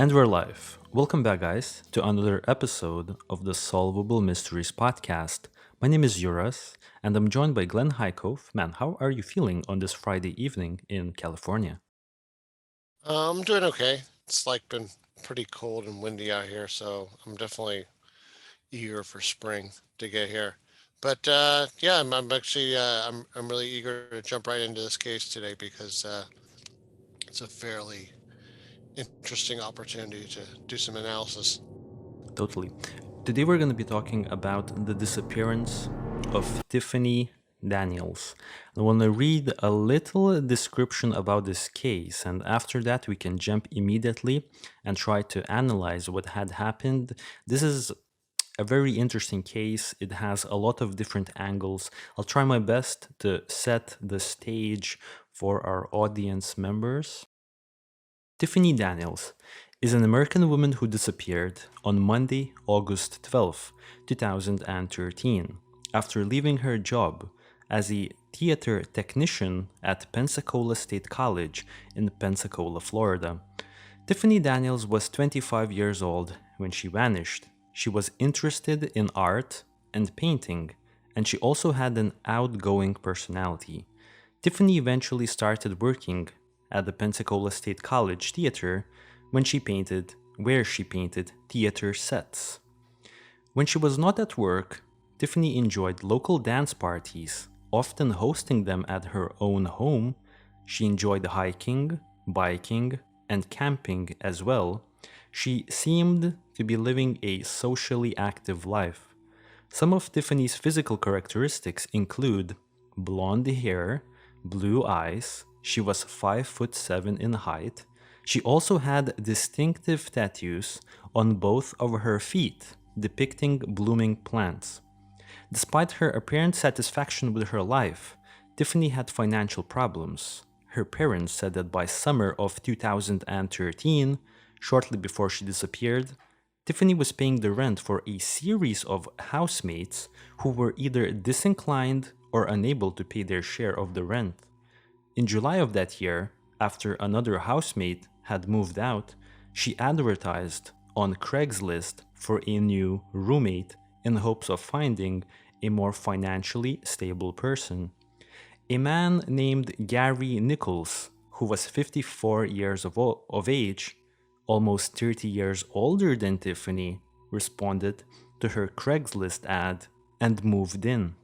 And we're live. Welcome back, guys, to another episode of the Solvable Mysteries podcast. My name is Yuras, and I'm joined by Glenn Highcove. Man, how are you feeling on this Friday evening in California? I'm doing okay. It's been pretty cold and windy out here, so I'm definitely eager for spring to get here. But yeah, I'm actually I'm really eager to jump right into this case today because it's a fairly interesting opportunity to do some analysis. Totally. Today, we're going to be talking about the disappearance of Tiffany Daniels. I want to read a little description about this case, and after that, we can jump immediately and try to analyze what had happened. This is a very interesting case. It has a lot of different angles. I'll try my best to set the stage for our audience members. Tiffany Daniels is an American woman who disappeared on Monday, August 12, 2013, after leaving her job as a theater technician at Pensacola State College in Pensacola, Florida. Tiffany Daniels was 25 years old when she vanished. She was interested in art and painting, and she also had an outgoing personality. Tiffany eventually started working at the Pensacola State College Theater where she painted theater sets. When she was not at work, Tiffany enjoyed local dance parties, often hosting them at her own home. She enjoyed hiking, biking, and camping as well. She seemed to be living a socially active life. Some of Tiffany's physical characteristics include blonde hair, blue eyes. She was 5'7" in height. She also had distinctive tattoos on both of her feet depicting blooming plants. Despite her apparent satisfaction with her life, Tiffany had financial problems. Her parents said that by summer of 2013, shortly before she disappeared, Tiffany was paying the rent for a series of housemates who were either disinclined or unable to pay their share of the rent. In July of that year, after another housemate had moved out, she advertised on Craigslist for a new roommate in hopes of finding a more financially stable person. A man named Gary Nichols, who was 54 years of age, almost 30 years older than Tiffany, responded to her Craigslist ad and moved in.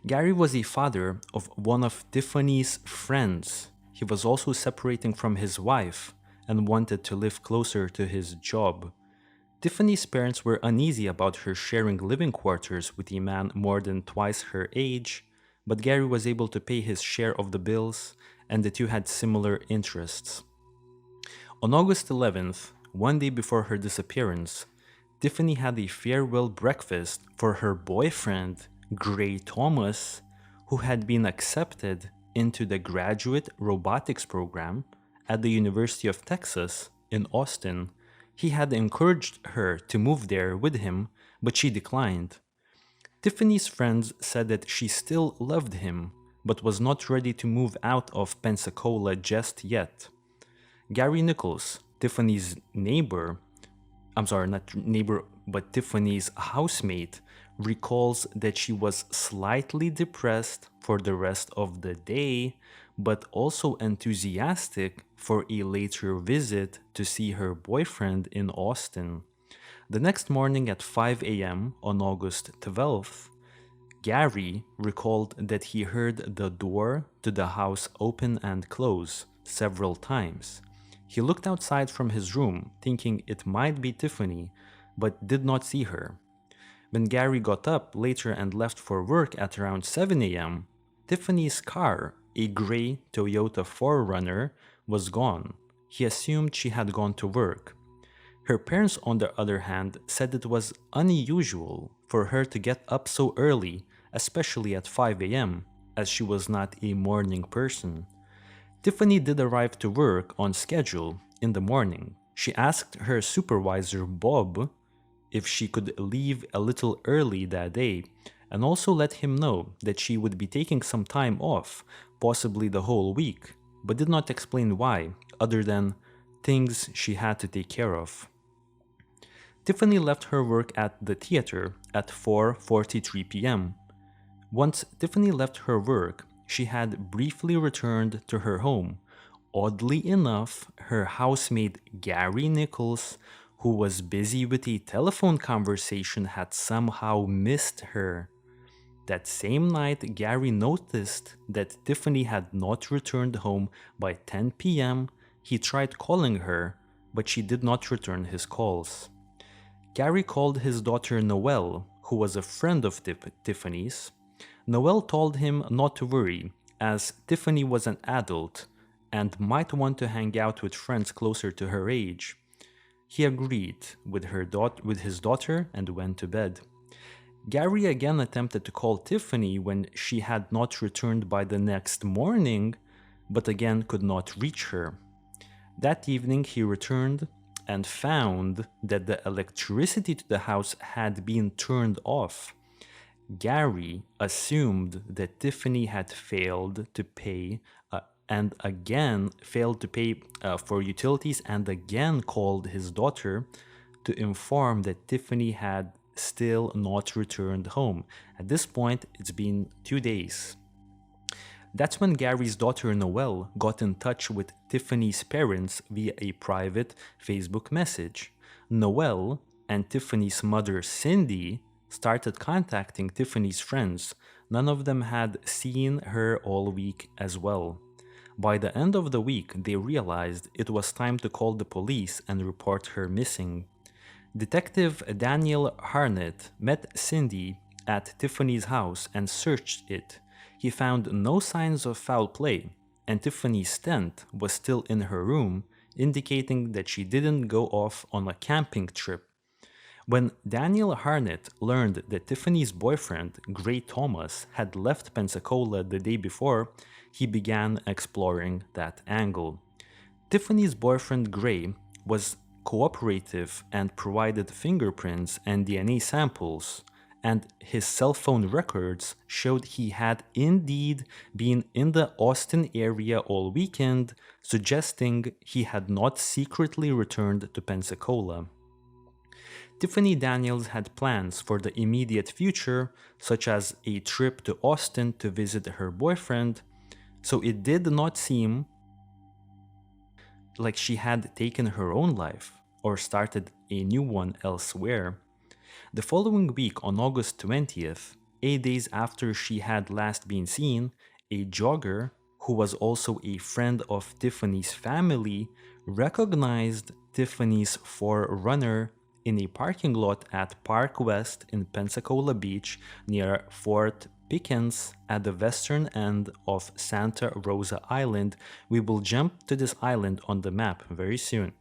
Gary was a father of one of Tiffany's friends. He was also separating from his wife and wanted to live closer to his job. Tiffany's parents were uneasy about her sharing living quarters with a man more than twice her age, but Gary was able to pay his share of the bills, and the two had similar interests. On August 11th, one day before her disappearance, Tiffany had a farewell breakfast for her boyfriend, Gray Thomas, who had been accepted into the graduate robotics program at the University of Texas in Austin. He had encouraged her to move there with him, but she declined. Tiffany's friends said that she still loved him, but was not ready to move out of Pensacola just yet. Gary Nichols, Tiffany's neighbor, I'm sorry, not neighbor, but Tiffany's housemate, recalls that she was slightly depressed for the rest of the day, but also enthusiastic for a later visit to see her boyfriend in Austin. The next morning at 5 a.m. on August 12th, Gary recalled that he heard the door to the house open and close several times. He looked outside from his room, thinking it might be Tiffany, but did not see her. When Gary got up later and left for work at around 7 a.m., Tiffany's car, a gray Toyota 4Runner, was gone. He assumed she had gone to work. Her parents, on the other hand, said it was unusual for her to get up so early, especially at 5 a.m., as she was not a morning person. Tiffany did arrive to work on schedule in the morning. She asked her supervisor, Bob, if she could leave a little early that day, and also let him know that she would be taking some time off, possibly the whole week, but did not explain why, other than things she had to take care of. Tiffany left her work at the theater at 4:43 p.m. Once Tiffany left her work, she had briefly returned to her home. Oddly enough, her housemate Gary Nichols, who was busy with a telephone conversation, had somehow missed her. That same night, Gary noticed that Tiffany had not returned home by 10 p.m. He tried calling her, but she did not return his calls. Gary called his daughter Noelle, who was a friend of Tiffany's. Noelle told him not to worry, as Tiffany was an adult and might want to hang out with friends closer to her age. He agreed with his daughter and went to bed. Gary again attempted to call Tiffany when she had not returned by the next morning, but again could not reach her. That evening he returned and found that the electricity to the house had been turned off. Gary assumed that Tiffany had failed to pay and again failed to pay for utilities and again called his daughter to inform that Tiffany had still not returned home. At this point, it's been 2 days. That's when Gary's daughter Noelle got in touch with Tiffany's parents via a private Facebook message. Noelle and Tiffany's mother Cindy started contacting Tiffany's friends. None of them had seen her all week as well. By the end of the week, they realized it was time to call the police and report her missing. Detective Daniel Harnett met Cindy at Tiffany's house and searched it. He found no signs of foul play, and Tiffany's tent was still in her room, indicating that she didn't go off on a camping trip. When Daniel Harnett learned that Tiffany's boyfriend, Gray Thomas, had left Pensacola the day before, he began exploring that angle. Tiffany's boyfriend, Gray, was cooperative and provided fingerprints and DNA samples, and his cell phone records showed he had indeed been in the Austin area all weekend, suggesting he had not secretly returned to Pensacola. Tiffany Daniels had plans for the immediate future, such as a trip to Austin to visit her boyfriend, so it did not seem like she had taken her own life or started a new one elsewhere. The following week, on August 20th, 8 days after she had last been seen, a jogger, who was also a friend of Tiffany's family, recognized Tiffany's forerunner in a parking lot at Park West in Pensacola Beach near Fort Pickens at the western end of Santa Rosa Island. We will jump to this island on the map very soon.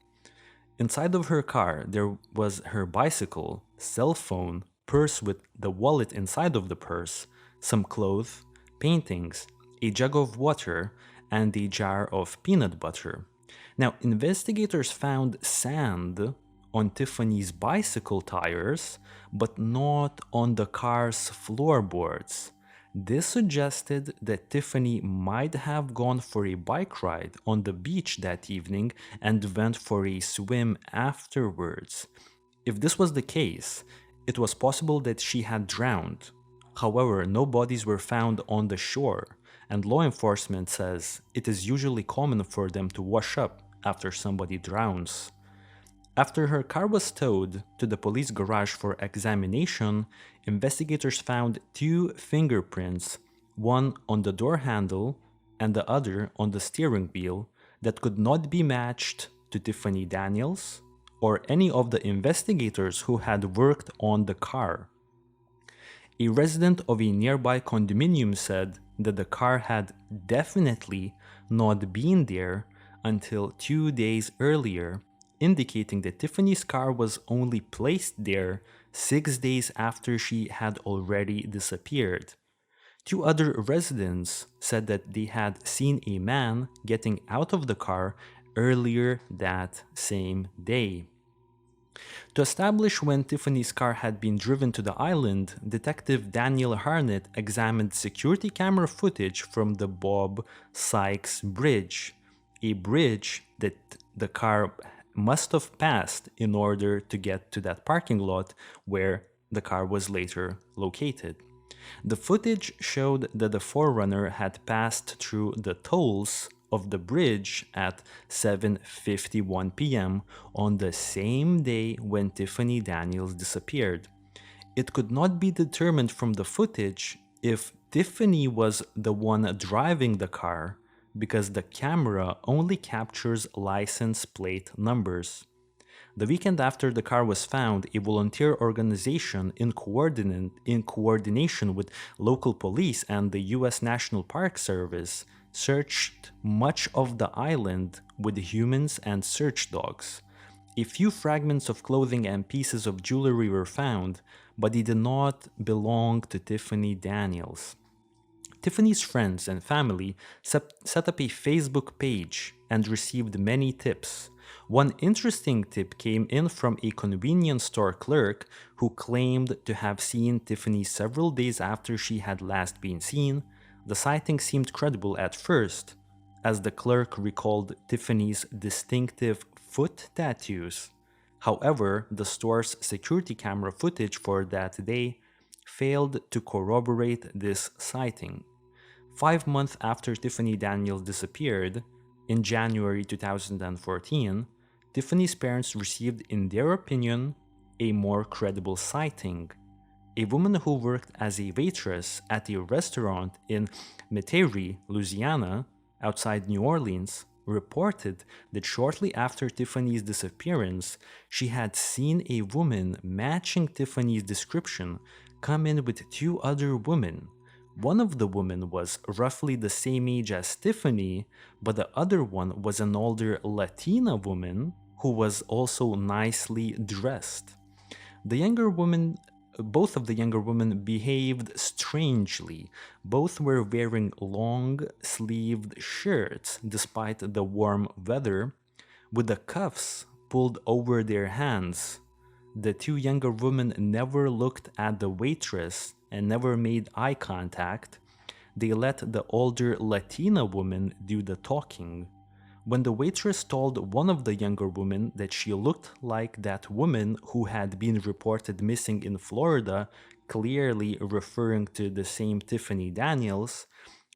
Inside of her car, there was her bicycle, cell phone, purse with the wallet inside of the purse, some clothes, paintings, a jug of water, and a jar of peanut butter. Now, investigators found sand on Tiffany's bicycle tires, but not on the car's floorboards. This suggested that Tiffany might have gone for a bike ride on the beach that evening and went for a swim afterwards. If this was the case, it was possible that she had drowned. However, no bodies were found on the shore, and law enforcement says it is usually common for them to wash up after somebody drowns. After her car was towed to the police garage for examination, investigators found 2 fingerprints, one on the door handle and the other on the steering wheel, that could not be matched to Tiffany Daniels or any of the investigators who had worked on the car. A resident of a nearby condominium said that the car had definitely not been there until 2 days earlier, indicating that Tiffany's car was only placed there 6 days after she had already disappeared. 2 other residents said that they had seen a man getting out of the car earlier that same day. To establish when Tiffany's car had been driven to the island, Detective Daniel Harnett examined security camera footage from the Bob Sykes Bridge. a bridge that the car must have passed in order to get to that parking lot where the car was later located. The footage showed that the Forerunner had passed through the tolls of the bridge at 7:51 p.m. on the same day when Tiffany Daniels disappeared. It could not be determined from the footage if Tiffany was the one driving the car because the camera only captures license plate numbers. The weekend after the car was found, a volunteer organization in coordination with local police and the US National Park Service searched much of the island with humans and search dogs. A few fragments of clothing and pieces of jewelry were found, but they did not belong to Tiffany Daniels. Tiffany's friends and family set up a Facebook page and received many tips. One interesting tip came in from a convenience store clerk who claimed to have seen Tiffany several days after she had last been seen. The sighting seemed credible at first, as the clerk recalled Tiffany's distinctive foot tattoos. However, the store's security camera footage for that day failed to corroborate this sighting. 5 months after Tiffany Daniels disappeared, in January 2014, Tiffany's parents received, in their opinion, a more credible sighting. A woman who worked as a waitress at a restaurant in Metairie, Louisiana, outside New Orleans, reported that shortly after Tiffany's disappearance, she had seen a woman matching Tiffany's description come in with two other women. One of the women was roughly the same age as Tiffany, but the other one was an older Latina woman who was also nicely dressed. The younger woman, both of the younger women behaved strangely. Both were wearing long sleeved shirts despite the warm weather, with the cuffs pulled over their hands. The two younger women never looked at the waitress and never made eye contact. They let the older Latina woman do the talking. When the waitress told one of the younger women that she looked like that woman who had been reported missing in Florida, clearly referring to the same Tiffany Daniels,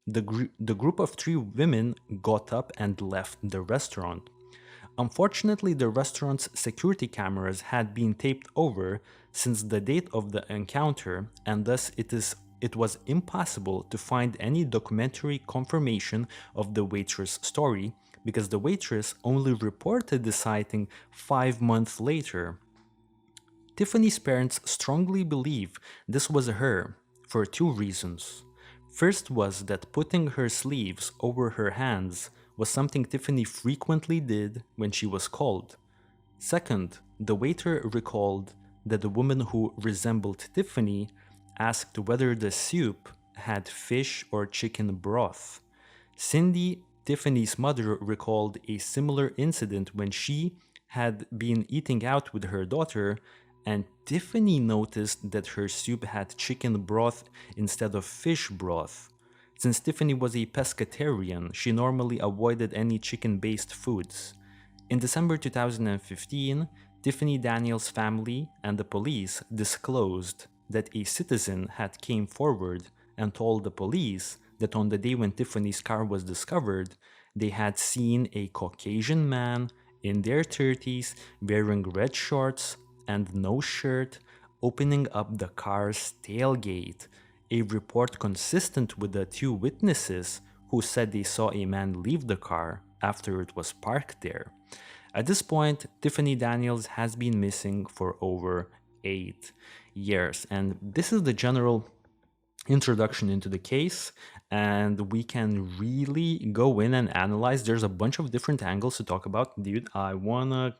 the group of three women got up and left the restaurant. Unfortunately, the restaurant's security cameras had been taped over since the date of the encounter, and thus it was impossible to find any documentary confirmation of the waitress' story because the waitress only reported the sighting 5 months later. Tiffany's parents strongly believe this was her for two reasons. First was that putting her sleeves over her hands was something Tiffany frequently did when she was cold. Second, the waiter recalled that the woman who resembled Tiffany asked whether the soup had fish or chicken broth. Cindy, Tiffany's mother, recalled a similar incident when she had been eating out with her daughter, and Tiffany noticed that her soup had chicken broth instead of fish broth. Since Tiffany was a pescatarian, she normally avoided any chicken based foods. In December 2015, Tiffany Daniels' family and the police disclosed that a citizen had came forward and told the police that on the day when Tiffany's car was discovered, they had seen a Caucasian man in their 30s wearing red shorts and no shirt opening up the car's tailgate, a report consistent with the two witnesses who said they saw a man leave the car after it was parked there. At this point, Tiffany Daniels has been missing for over 8 years, and this is the general introduction into the case, and we can really go in and analyze. There's a bunch of different angles to talk about. Dude, I wanna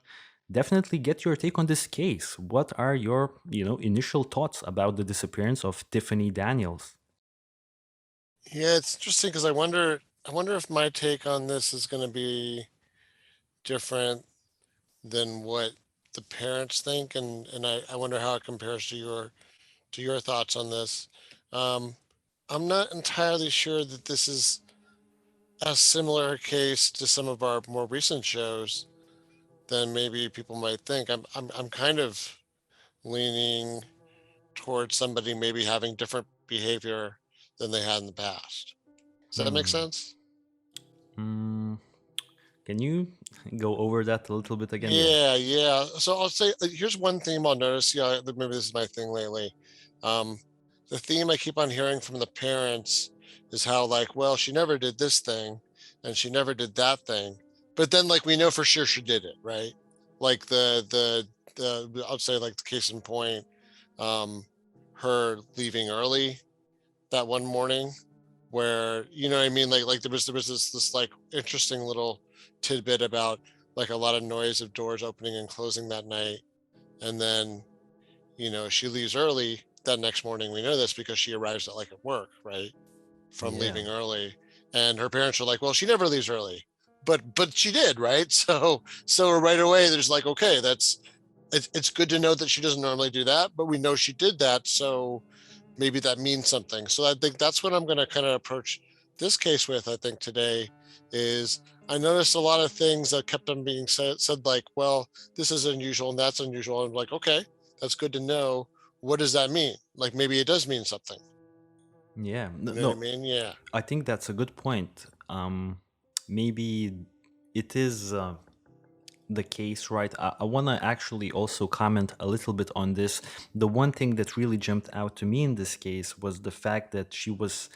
definitely get your take on this case. What are your, initial thoughts about the disappearance of Tiffany Daniels? Yeah, it's interesting because I wonder if my take on this is going to be different than what the parents think, and I wonder how it compares to your thoughts on this. Um, I'm not entirely sure that this is a similar case to some of our more recent shows than maybe people might think. I'm kind of leaning towards somebody maybe having different behavior than they had in the past. Does that make Hmm. sense? Mm, can you go over that a little bit again? Yeah. Yeah, yeah. So I'll say here's one theme I'll notice. Yeah, maybe this is my thing lately. Um, the theme I keep on hearing from the parents is how like, well, she never did this thing and she never did that thing, but then like we know for sure she did it, right? Like the I'll say like the case in point, um, her leaving early that one morning where you know what I mean like there was this like interesting little tidbit about like a lot of noise of doors opening and closing that night, and then she leaves early that next morning. We know this because she arrives at like at work, right, from Yeah. leaving early, and her parents are like, well, she never leaves early, but she did, right? So right away there's like, okay, it's good to know that she doesn't normally do that, but we know she did that, so maybe that means something. So I think that's what I'm going to kind of approach this case with. I think today is I noticed a lot of things that kept on being said like, well, this is unusual and that's unusual. I'm like, okay, that's good to know. What does that mean? Like maybe it does mean something. Yeah. No, You know what I no, mean? Yeah. I think that's a good point. Maybe it is the case, right? I want to actually also comment a little bit on this. The one thing that really jumped out to me in this case was the fact that she was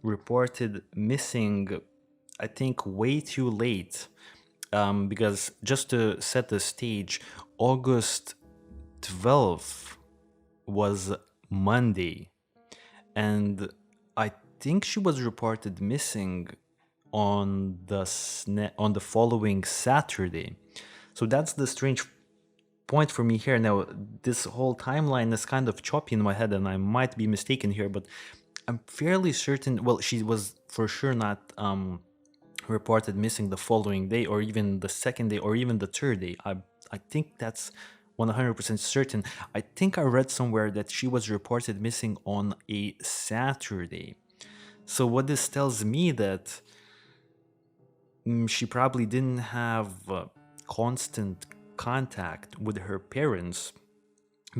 reported missing, I think, way too late. Because just to set the stage, August 12th was Monday, and I think she was reported missing on on the following Saturday. So that's the strange point for me here. Now, this whole timeline is kind of choppy in my head, and I might be mistaken here, but I'm fairly certain. Well, she was for sure not reported missing the following day, or even the second day, or even the third day. I think that's 100% certain. I think I read somewhere that she was reported missing on a Saturday. So what this tells me that she probably didn't have constant contact with her parents,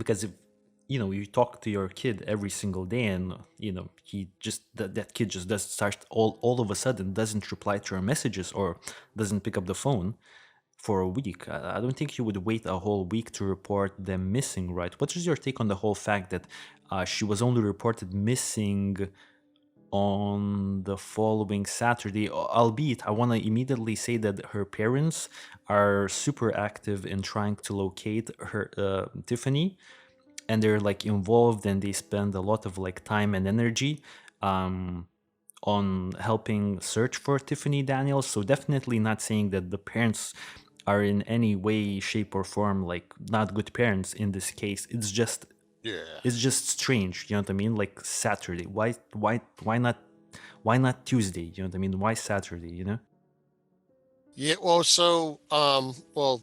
because if you talk to your kid every single day, and he just that kid just does start all of a sudden doesn't reply to your messages or doesn't pick up the phone for a week. I don't think you would wait a whole week to report them missing, right? What is your take on the whole fact that she was only reported missing on the following Saturday? Albeit, I want to immediately say that her parents are super active in trying to locate her, Tiffany, and they're like involved, and they spend a lot of like time and energy um, on helping search for Tiffany Daniels. So definitely not saying that the parents are in any way, shape, or form like not good parents in this case. Yeah. It's just strange, you know what I mean? Like Saturday. Why not Tuesday? You know what I mean? Why Saturday, you know? Yeah. Well, well,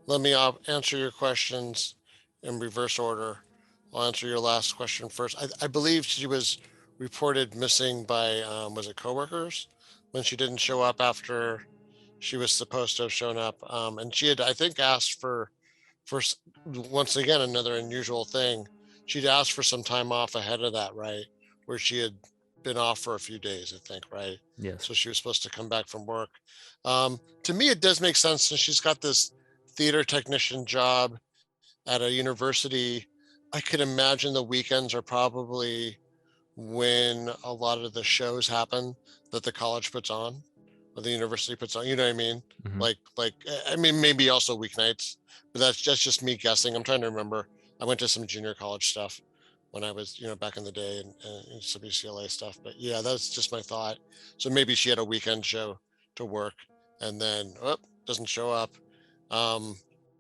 let me answer your questions in reverse order. I'll answer your last question first. I believe she was reported missing by, was it coworkers when she didn't show up after she was supposed to have shown up. And she had, I think, asked for once again, another unusual thing. She'd asked for some time off ahead of that, right? Where she had been off for a few days, I think, right? Yes. So she was supposed to come back from work. To me, it does make sense since she's got this theater technician job at a university. I could imagine the weekends are probably when a lot of the shows happen that the college puts on or the university puts on. You know what I mean? Hmm. I mean, maybe also weeknights, but that's just me guessing. I'm trying to remember. I went to some junior college stuff when I was, back in the day, and some UCLA stuff. But yeah, that's just my thought. So maybe she had a weekend show to work, and then doesn't show up, um,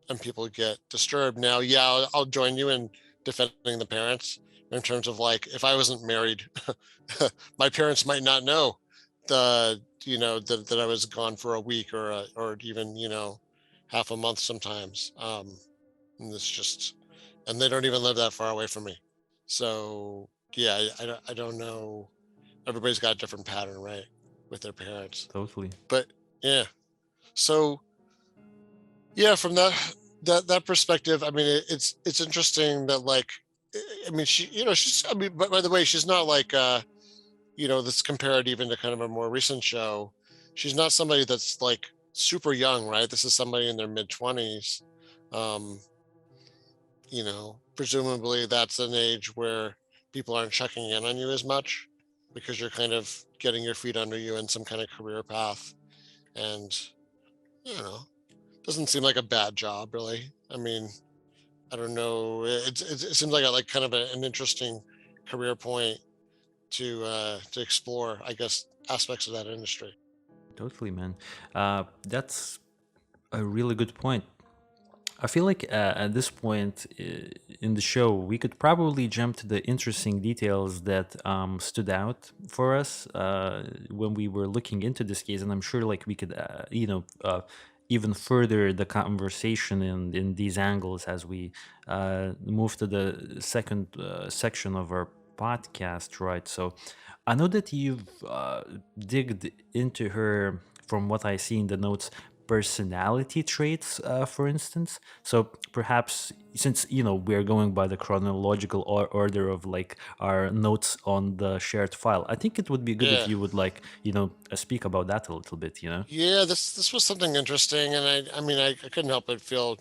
and people get disturbed. Now, yeah, I'll join you in defending the parents in terms of like if I wasn't married, my parents might not know that I was gone for a week or even half a month sometimes. And it's just and they don't even live that far away from me. So yeah, I don't know. Everybody's got a different pattern, right? with their parents. Totally. But yeah, so yeah, from that perspective, I mean, it's interesting that like, I mean, she's, I mean, but by the way, she's not like, this compared even to kind of a more recent show. She's not somebody that's like super young, right? This is somebody in their mid 20s. Um, presumably that's an age where people aren't checking in on you as much because you're kind of getting your feet under you in some kind of career path. And, you know, doesn't seem like a bad job, really. I mean, I don't know. It seems like kind of an interesting career point to explore, I guess, aspects of that industry. Totally, man. That's a really good point. I feel like at this point in the show, we could probably jump to the interesting details that stood out for us when we were looking into this case, and I'm sure like we could, even further the conversation in these angles as we move to the second section of our podcast, right? So, I know that you've digged into her, from what I see in the notes, personality traits, for instance. So perhaps, since we're going by the chronological order of like our notes on the shared file, I think it would be good if Yeah. you would like speak about that a little bit. Yeah, this was something interesting, and I mean, I couldn't help but feel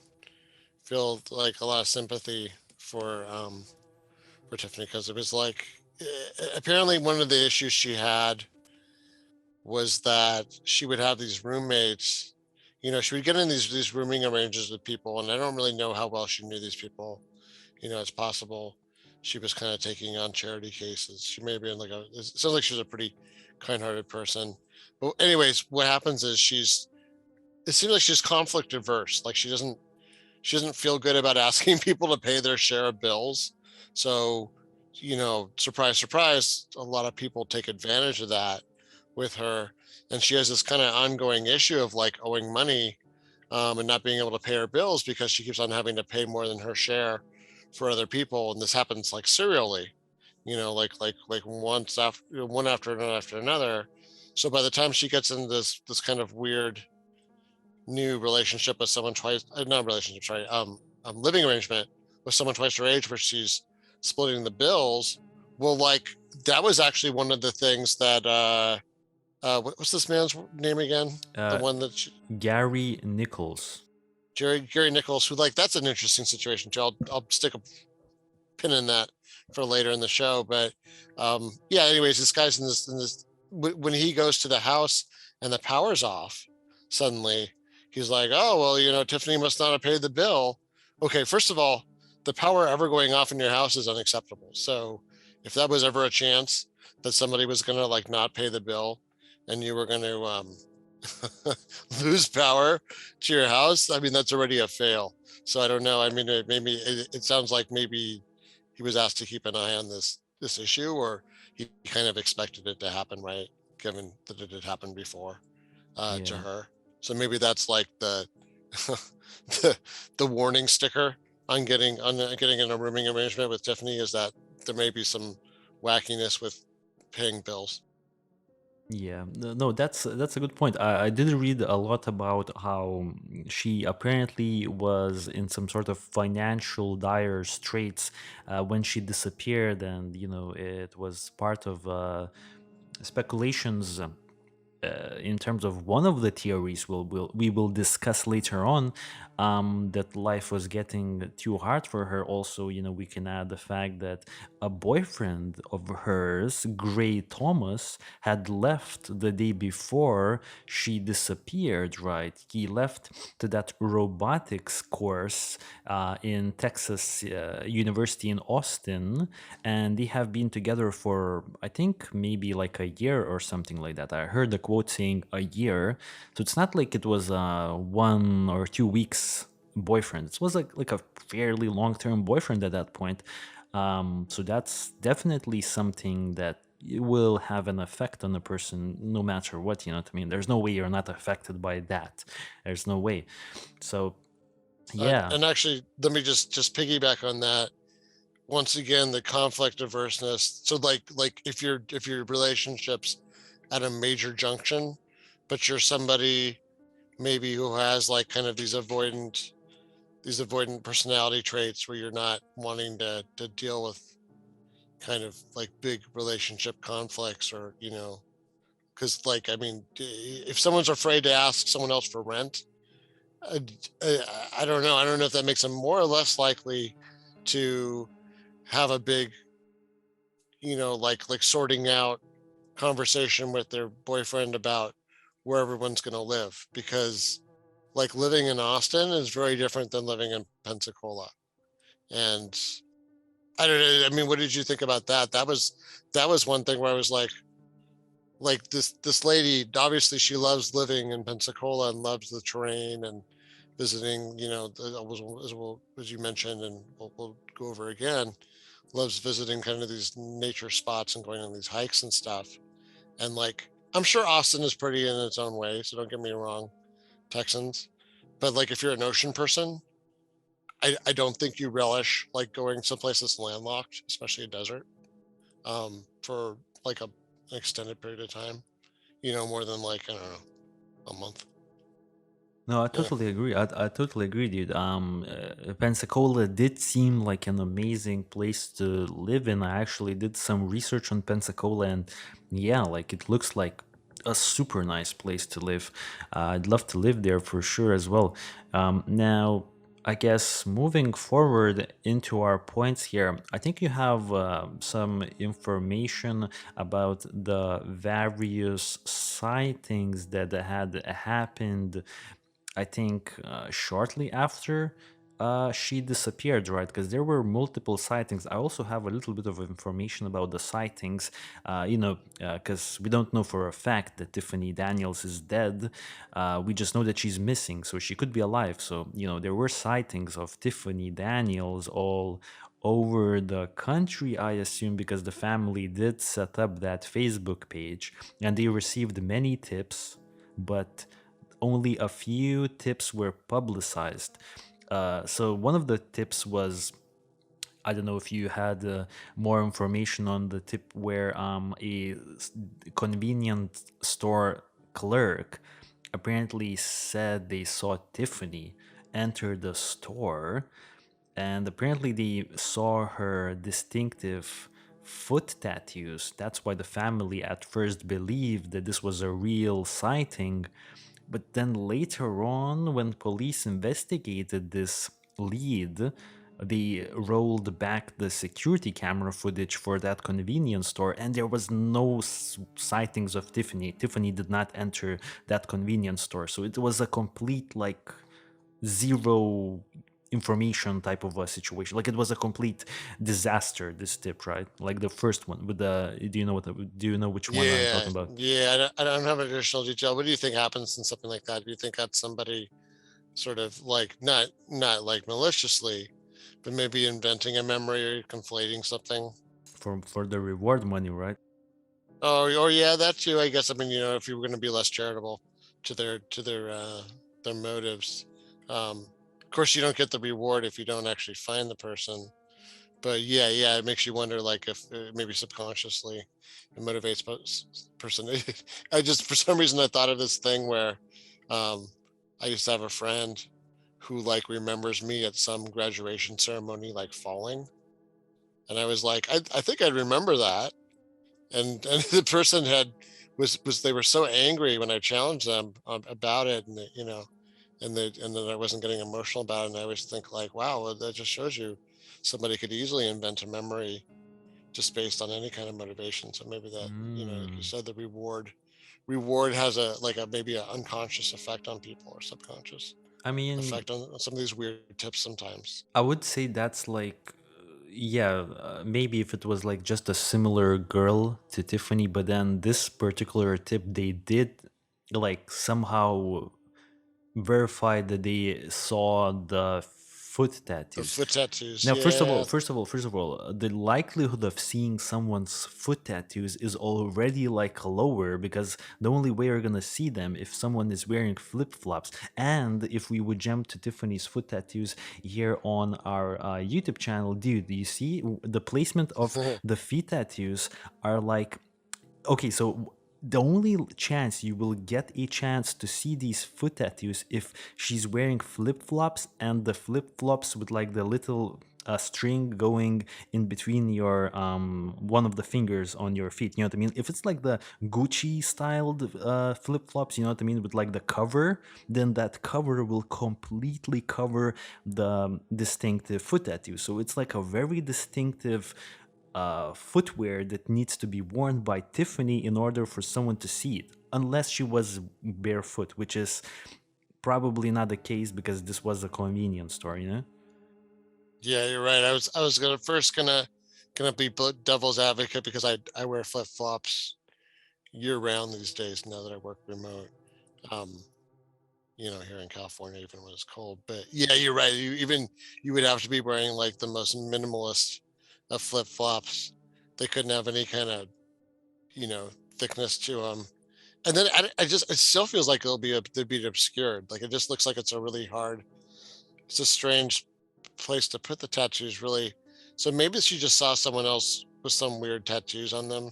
like a lot of sympathy for Tiffany because it was like, apparently one of the issues she had was that she would have these roommates. She would get in these rooming arrangements with people, and I don't really know how well she knew these people. It's possible she was kind of taking on charity cases. She may be in like it sounds like she was a pretty kind-hearted person. But anyways, what happens is it seems like she's conflict averse. Like she doesn't feel good about asking people to pay their share of bills. So, surprise, surprise, a lot of people take advantage of that with her. And she has this kind of ongoing issue of like owing money, and not being able to pay her bills because she keeps on having to pay more than her share for other people. And this happens like serially, like once after one after another. So by the time she gets into this kind of weird new relationship with someone twice, not relationship, sorry, living arrangement with someone twice her age, where she's splitting the bills. Well, like that was actually one of the things that what's this man's name again? The uh, one that Gary Nichols. Gary Nichols, who like that's an interesting situation too. I'll stick a pin in that for later in the show. But yeah, anyways, this guy's in this when he goes to the house and the power's off, suddenly he's like, oh well, Tiffany must not have paid the bill. Okay, first of all, the power ever going off in your house is unacceptable. So if that was ever a chance that somebody was gonna like not pay the bill and you were gonna lose power to your house, I mean that's already a fail. So I don't know. I mean, it sounds like maybe he was asked to keep an eye on this issue, or he kind of expected it to happen, right? Given that it had happened before to Yeah. her. So maybe that's like the the, the warning sticker on getting in a rooming arrangement with Tiffany, is that there may be some wackiness with paying bills. Yeah, no, that's a good point. I did read a lot about how she apparently was in some sort of financial dire straits when she disappeared, and it was part of speculations in terms of one of the theories we will discuss later on, that life was getting too hard for her. Also, we can add the fact that a boyfriend of hers, Gray Thomas, had left the day before she disappeared, right? He left to that robotics course in Texas University in Austin, and they have been together for, I think, maybe like a year or something like that. I heard the quote saying a year, so it's not like it was 1 or 2 weeks boyfriend. It was like a fairly long term boyfriend at that point. So that's definitely something that will have an effect on a person no matter what. You know what I mean? There's no way you're not affected by that. There's no way. So yeah. And actually, let me just piggyback on that once again, the conflict averseness. So like if your relationships at a major junction, but you're somebody maybe who has like kind of these avoidant personality traits where you're not wanting to deal with kind of like big relationship conflicts, or because like I mean, if someone's afraid to ask someone else for rent, uh, I don't know. I don't know if that makes them more or less likely to have a big, like sorting out conversation with their boyfriend about where everyone's going to live, because like living in Austin is very different than living in Pensacola. And I don't know. I mean, what did you think about that? That was one thing where I was like this lady, obviously she loves living in Pensacola and loves the terrain and visiting, as you mentioned, and we'll go over again, loves visiting kind of these nature spots and going on these hikes and stuff. And like, I'm sure Austin is pretty in its own way, so don't get me wrong, Texans. But like, if you're an ocean person, I don't think you relish like going someplace that's landlocked, especially a desert, for like an extended period of time. More than like, I don't know, a month. No, I Yeah. totally agree. I totally agree, dude. Pensacola did seem like an amazing place to live in. I actually did some research on Pensacola, and yeah, like it looks like a super nice place to live. I'd love to live there for sure as well. Now, I guess moving forward into our points here, I think you have some information about the various sightings that had happened. I think shortly after she disappeared, right? Because there were multiple sightings. I also have a little bit of information about the sightings, because we don't know for a fact that Tiffany Daniels is dead. We just know that she's missing, so she could be alive. So, there were sightings of Tiffany Daniels all over the country, I assume, because the family did set up that Facebook page and they received many tips, but only a few tips were publicized. So one of the tips was, I don't know if you had more information on the tip where convenient store clerk apparently said they saw Tiffany enter the store, and apparently they saw her distinctive foot tattoos. That's why the family at first believed that this was a real sighting. But then later on, when police investigated this lead, they rolled back the security camera footage for that convenience store, and there was no sightings of Tiffany. Tiffany did not enter that convenience store. So it was a complete, like, zero information type of a situation. Like, it was a complete disaster, this tip, right? Like the first one with the, do you know which one I'm Yeah. talking about? Yeah. I don't have additional detail. What do you think happens in something like that? Do you think that's somebody sort of like not like maliciously, but maybe inventing a memory or conflating something? For the reward money, right? Oh, or yeah, that too. I guess. I mean, if you were going to be less charitable to their motives, of course, you don't get the reward if you don't actually find the person. But yeah, yeah, it makes you wonder, like if maybe subconsciously it motivates person. I just for some reason I thought of this thing where um, I used to have a friend who like remembers me at some graduation ceremony like falling, and I was like, I think I'd remember that, and the person was they were so angry when I challenged them about it, and and then I wasn't getting emotional about it, and I always think like, wow, well, that just shows you somebody could easily invent a memory just based on any kind of motivation. So maybe that, like you Mm. said, the reward has a like a maybe an unconscious effect on people, or subconscious I mean, effect on some of these weird tips sometimes. I would say that's like, yeah, maybe if it was like just a similar girl to Tiffany, but then this particular tip, they did like somehow verify that they saw the foot The tattoos. foot tattoos, Now, yeah. the likelihood of seeing someone's foot tattoos is already like lower, because the only way you're gonna see them if someone is wearing flip flops. And if we would jump to Tiffany's foot tattoos here on our YouTube channel, dude, do you see the placement of the feet tattoos are like, okay, so the only chance you will get a chance to see these foot tattoos if she's wearing flip-flops, and the flip-flops with like the little string going in between your one of the fingers on your feet, you know what I mean? If it's like the Gucci styled flip-flops, you know what I mean, with like the cover, then that cover will completely cover the distinctive foot tattoo. So it's like a very distinctive footwear that needs to be worn by Tiffany in order for someone to see it, unless she was barefoot, which is probably not the case because this was a convenience store, you know? Yeah, you're right. I was gonna be devil's advocate because I wear flip flops year round these days now that I work remote. Um, here in California, even when it's cold. But yeah, you're right. You would have to be wearing like the most minimalist of flip flops. They couldn't have any kind of thickness to them. And then I just it still feels like they'll be obscured. Like it just looks like it's a really hard. It's a strange place to put the tattoos. Really. So maybe she just saw someone else with some weird tattoos on them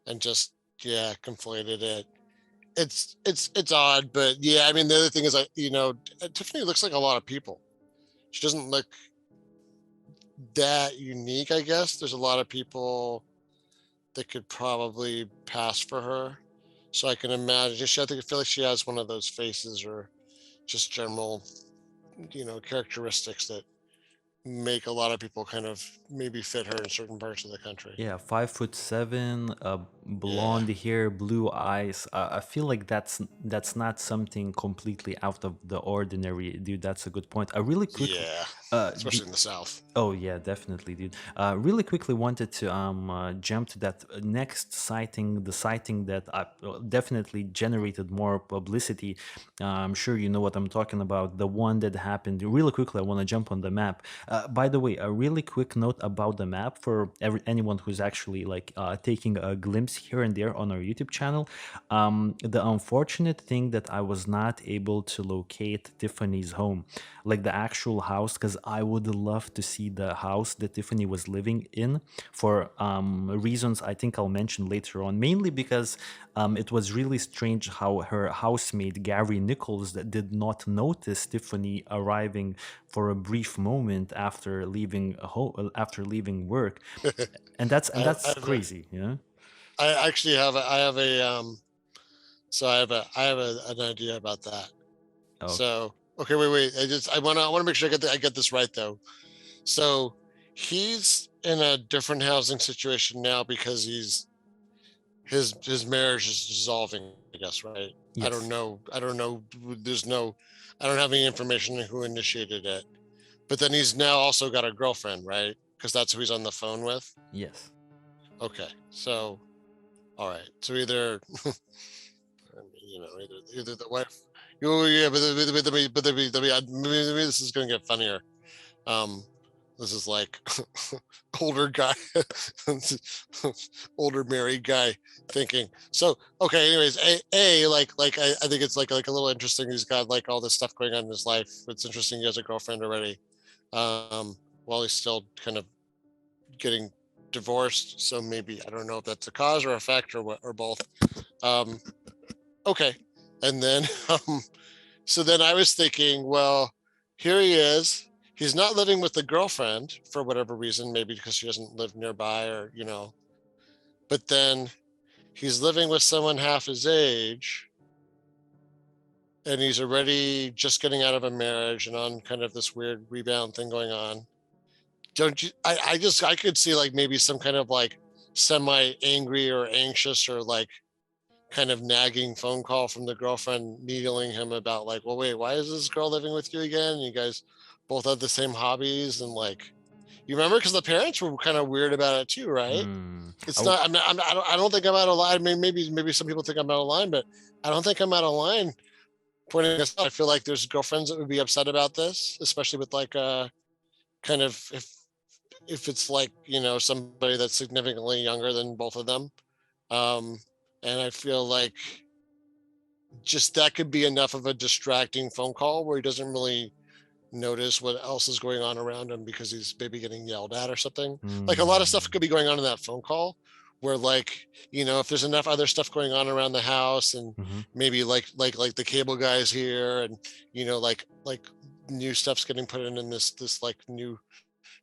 and just conflated it. It's odd, but yeah, I mean the other thing is Tiffany looks like a lot of people. She doesn't look that unique, I guess. There's a lot of people that could probably pass for her. So I can imagine I feel like she has one of those faces or just general, characteristics that make a lot of people kind of maybe fit her in certain parts of the country. Yeah, 5'7", Yeah. blonde hair, blue eyes. I feel like that's not something completely out of the ordinary, dude. That's a good point. I really quickly, Yeah. do, Especially in the South. oh yeah, definitely, dude. Really quickly wanted to jump to that next sighting, the sighting that definitely generated more publicity. I'm sure you know what I'm talking about. The one that happened. Really quickly, I want to jump on the map. By the way, a really quick note about the map for anyone who's actually like taking a glimpse here and there on our YouTube channel. The unfortunate thing that I was not able to locate Tiffany's home, like the actual house, because I would love to see the house that Tiffany was living in for reasons I think I'll mention later on. Mainly because it was really strange how her housemate Gary Nichols that did not notice Tiffany arriving for a brief moment after leaving after leaving work, and I that's have a, crazy, you know. I actually have a so I have an idea about that. Oh So okay, wait. I wanna make sure I get this right though. So he's in a different housing situation now because his marriage is dissolving, I guess, right? I don't yes, know. I don't know. I don't have any information on who initiated it. But then he's now also got a girlfriend, right? Because that's who he's on the phone with. yes. Okay. So all right. So either either the wife. Oh yeah, maybe this is gonna get funnier. Um, this is like older guy, older married guy thinking. So okay, anyways, I think it's like a little interesting. He's got like all this stuff going on in his life. It's interesting he has a girlfriend already. While he's still kind of getting divorced. So maybe I don't know if that's a cause or effect or what or both. Um, okay, and then so then I was thinking, well, here he is. He's not living with the girlfriend for whatever reason, maybe because she doesn't live nearby or. But then he's living with someone half his age and he's already just getting out of a marriage and on kind of this weird rebound thing going on. Don't you? I could see like maybe some kind of like semi angry or anxious or like kind of nagging phone call from the girlfriend needling him about like, well, wait, why is this girl living with you again? You guys both have the same hobbies and like, you remember because the parents were kind of weird about it too, right? Hmm. It's not. I don't think I'm out of line. I mean, maybe some people think I'm out of line, but I don't think I'm out of line. Pointing this out, I feel like there's girlfriends that would be upset about this, especially with like kind of if it's like somebody that's significantly younger than both of them. Um, and I feel like just that could be enough of a distracting phone call where he doesn't really notice what else is going on around him because he's maybe getting yelled at or something. Like a lot of stuff Hmm. could be going on in that phone call where like, if there's enough other stuff going on around the house, and Hmm. maybe like the cable guys here, and like new stuff's getting put in this like new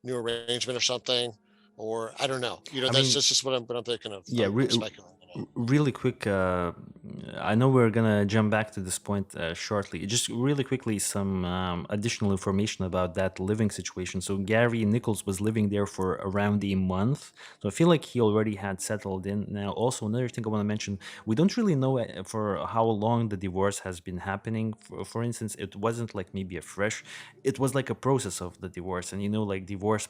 arrangement or something, or I don't know. I mean, That's just what I'm thinking of. yeah, I'm speculating on. really quick. I know we're gonna jump back to this point shortly. Just really quickly, some additional information about that living situation. So Gary Nichols was living there for around a month. So I feel like he already had settled in. Now, also another thing I want to mention: we don't really know for how long the divorce has been happening. For instance, it wasn't like maybe a fresh. It was like a process of the divorce, and like divorce,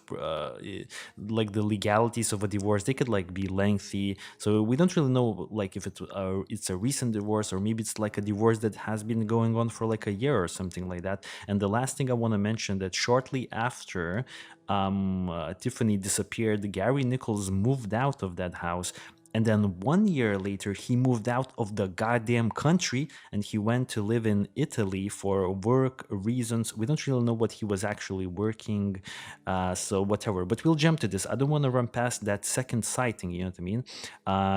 like the legalities of a divorce, they could like be lengthy. So we don't really know like if it's a recent divorce, or maybe it's like a divorce that has been going on for like a year or something like that. And the last thing I want to mention, that shortly after Tiffany disappeared, Gary Nichols moved out of that house. And then 1 year later, he moved out of the goddamn country and he went to live in Italy for work reasons. We don't really know what he was actually working, so whatever. But we'll jump to this. I don't want to run past that second sighting, you know what I mean?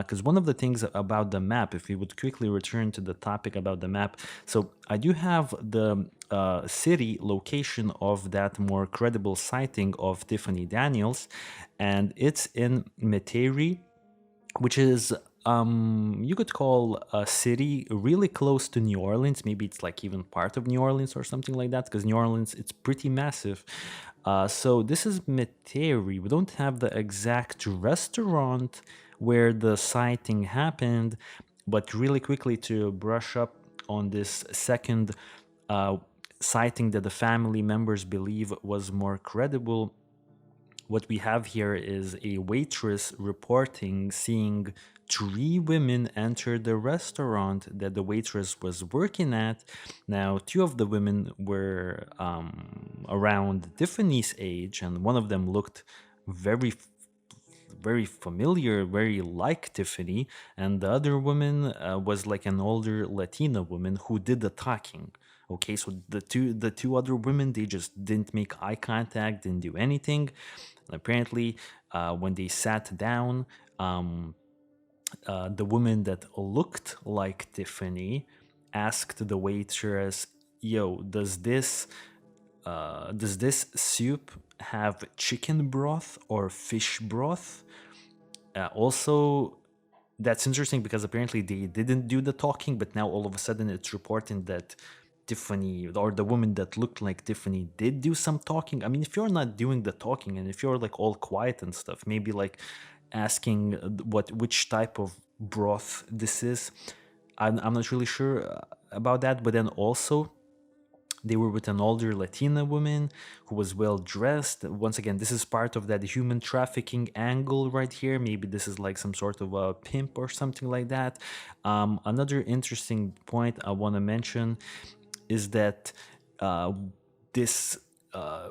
Because one of the things about the map, if we would quickly return to the topic about the map, so I do have the city location of that more credible sighting of Tiffany Daniels, and it's in Metairie, which is you could call a city really close to New Orleans. Maybe it's like even part of New Orleans or something like that, because New Orleans, it's pretty massive. So this is Metairie. We don't have the exact restaurant where the sighting happened, but really quickly to brush up on this second uh, sighting that the family members believe was more credible, what we have here is a waitress reporting seeing three women enter the restaurant that the waitress was working at. Now, two of the women were around Tiffany's age, and one of them looked very very familiar, very like Tiffany, and the other woman was like an older Latina woman who did the talking. Okay, so the two other women, they just didn't make eye contact, didn't do anything. And apparently, when they sat down, um, the woman that looked like Tiffany asked the waitress, "Yo, does this soup have chicken broth or fish broth?" Also, that's interesting because apparently they didn't do the talking, but now all of a sudden it's reporting that Tiffany, or the woman that looked like Tiffany, did do some talking. I mean, if you're not doing the talking and if you're like all quiet and stuff, maybe like asking which type of broth this is. I'm not really sure about that. But then also, they were with an older Latina woman who was well dressed. Once again, this is part of that human trafficking angle right here. Maybe this is like some sort of a pimp or something like that. Another interesting point I want to mention is that uh, this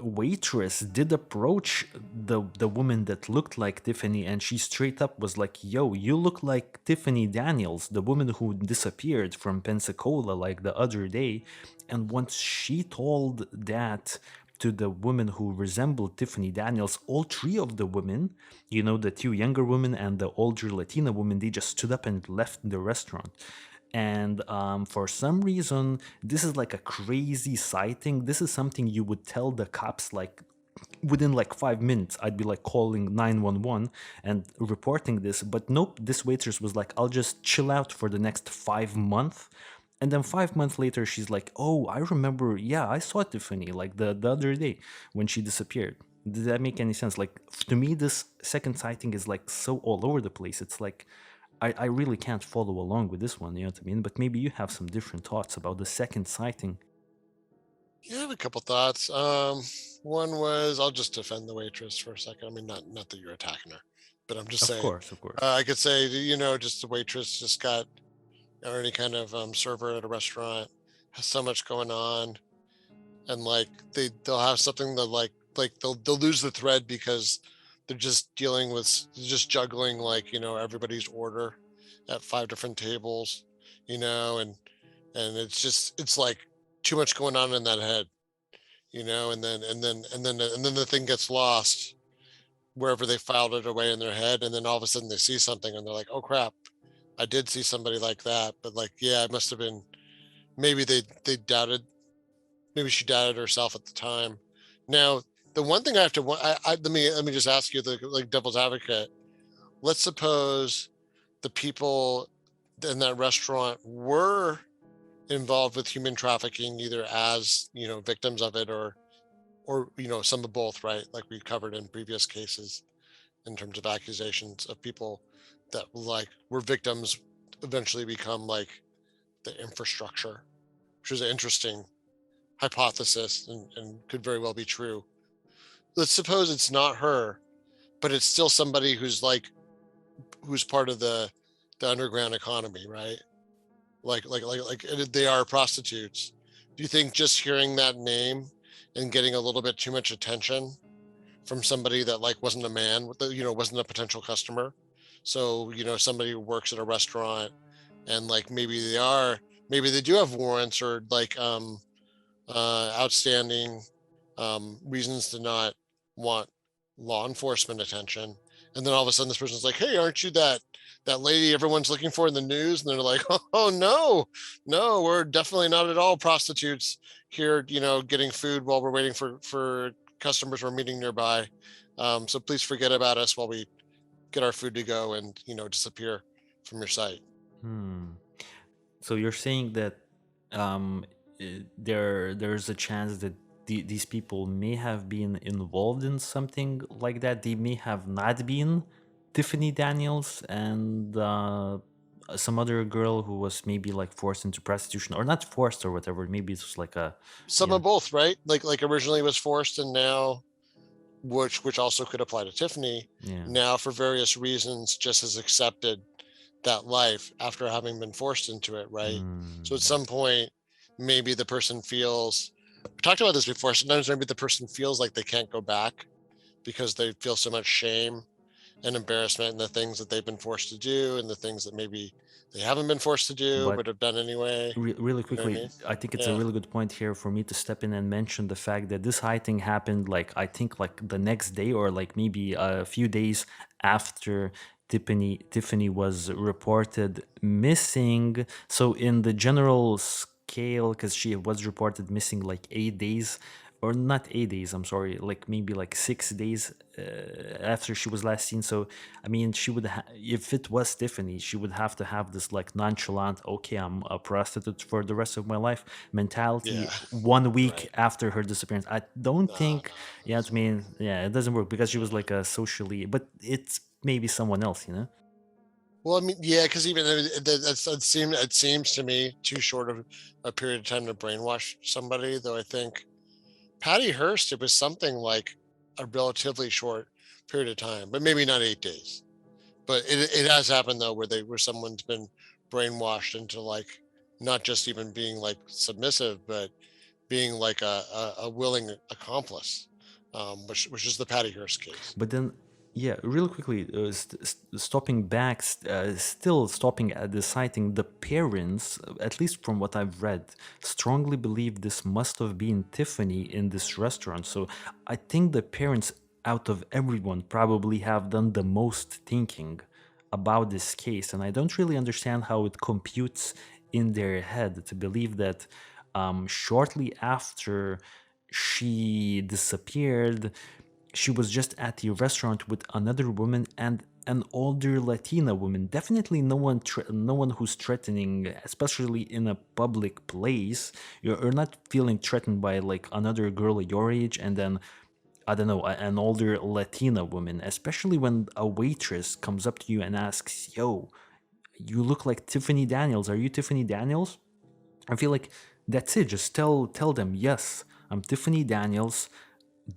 waitress did approach the woman that looked like Tiffany, and she straight up was like, "Yo, you look like Tiffany Daniels, the woman who disappeared from Pensacola like the other day." And once she told that to the woman who resembled Tiffany Daniels, all three of the women, the two younger women and the older Latina woman, they just stood up and left the restaurant. And for some reason, this is like a crazy sighting. This is something you would tell the cops like within like 5 minutes. I'd be like calling 911 and reporting this. But nope, this waitress was like, "I'll just chill out for the next 5 months." And then 5 months later, she's like, "Oh, I remember. Yeah, I saw Tiffany like the other day when she disappeared." Does that make any sense? Like, to me, this second sighting is like so all over the place. It's like I really can't follow along with this one, you know what I mean? But maybe you have some different thoughts about the second sighting. Yeah, I have a couple thoughts. One was, I'll just defend the waitress for a second. I mean, not that you're attacking her, but I'm just Of saying. course, of course. I could say, that, just the waitress just got, or any kind of server at a restaurant has so much going on, and like they'll have something that like they'll lose the thread because they're just juggling like everybody's order at five different tables, and it's like too much going on in that head, and then the thing gets lost wherever they filed it away in their head, and then all of a sudden they see something and they're like, "Oh crap, I did see somebody like that." But like, yeah, it must have been maybe they doubted, maybe she doubted herself at the time. Now, the one thing I have to let me just ask you, the like devil's advocate. Let's suppose the people in that restaurant were involved with human trafficking, either as victims of it, or some of both, right? Like we covered in previous cases in terms of accusations of people that like were victims eventually become like the infrastructure, which is an interesting hypothesis, and could very well be true. Let's suppose it's not her, but it's still somebody who's part of the underground economy, right? They are prostitutes. Do you think just hearing that name and getting a little bit too much attention from somebody that like wasn't a man, wasn't a potential customer? So somebody who works at a restaurant, and like maybe they do have warrants, or like outstanding reasons to not want law enforcement attention. And then all of a sudden, this person's like, "Hey, aren't you that lady everyone's looking for in the news?" And they're like, "Oh no, no, we're definitely not at all prostitutes here. Getting food while we're waiting for customers we're meeting nearby. So please forget about us while we get our food to go and disappear from your site." Hmm. So you're saying that there's a chance that these people may have been involved in something like that. They may have not been Tiffany Daniels and some other girl who was maybe like forced into prostitution, or not forced or whatever. Maybe it's just like a, Some yeah, of both, right? Like originally was forced, and now, which also could apply to Tiffany, yeah. now for various reasons just has accepted that life after having been forced into it, right? So at Hmm. some point, maybe the person feels, we talked about this before, sometimes maybe the person feels like they can't go back because they feel so much shame and embarrassment in the things that they've been forced to do, and the things that maybe they haven't been forced to do But but have done anyway. really You know what I quickly, mean? I think it's a Yeah. really good point here for me to step in and mention the fact that this sighting happened, like, I think like the next day, or like maybe a few days after Tiffany was reported missing. So in the general scale, because she was reported missing like 8 days, or not 8 days, I'm sorry, like maybe like 6 days after she was last seen. So I mean, she would if it was Tiffany, she would have to have this like nonchalant, okay, I'm a prostitute for the rest of my life mentality Yeah. 1 week Right. after her disappearance. I don't No, think, no, yeah, that's I not mean, work. yeah, it doesn't work because she was Yeah. like a socially, but it's maybe someone else, you know? Well, I mean, yeah, because even it seems to me too short of a period of time to brainwash somebody. Though I think Patty Hearst, it was something like a relatively short period of time, but maybe not 8 days. But it has happened though, where someone's been brainwashed into like not just even being like submissive, but being like a willing accomplice, which is the Patty Hearst case. But then, yeah, real quickly, stopping back, still stopping at the sighting, the parents, at least from what I've read, strongly believe this must have been Tiffany in this restaurant. So I think the parents, out of everyone, probably have done the most thinking about this case. And I don't really understand how it computes in their head to believe that shortly after she disappeared, she was just at the restaurant with another woman and an older Latina woman. Definitely no one who's threatening, especially in a public place. You're not feeling threatened by like another girl your age, and then I don't know, an older Latina woman, especially when a waitress comes up to you and asks, "Yo, you look like Tiffany Daniels. Are you Tiffany Daniels?" I feel like that's it. Just tell them, yes, I'm Tiffany Daniels.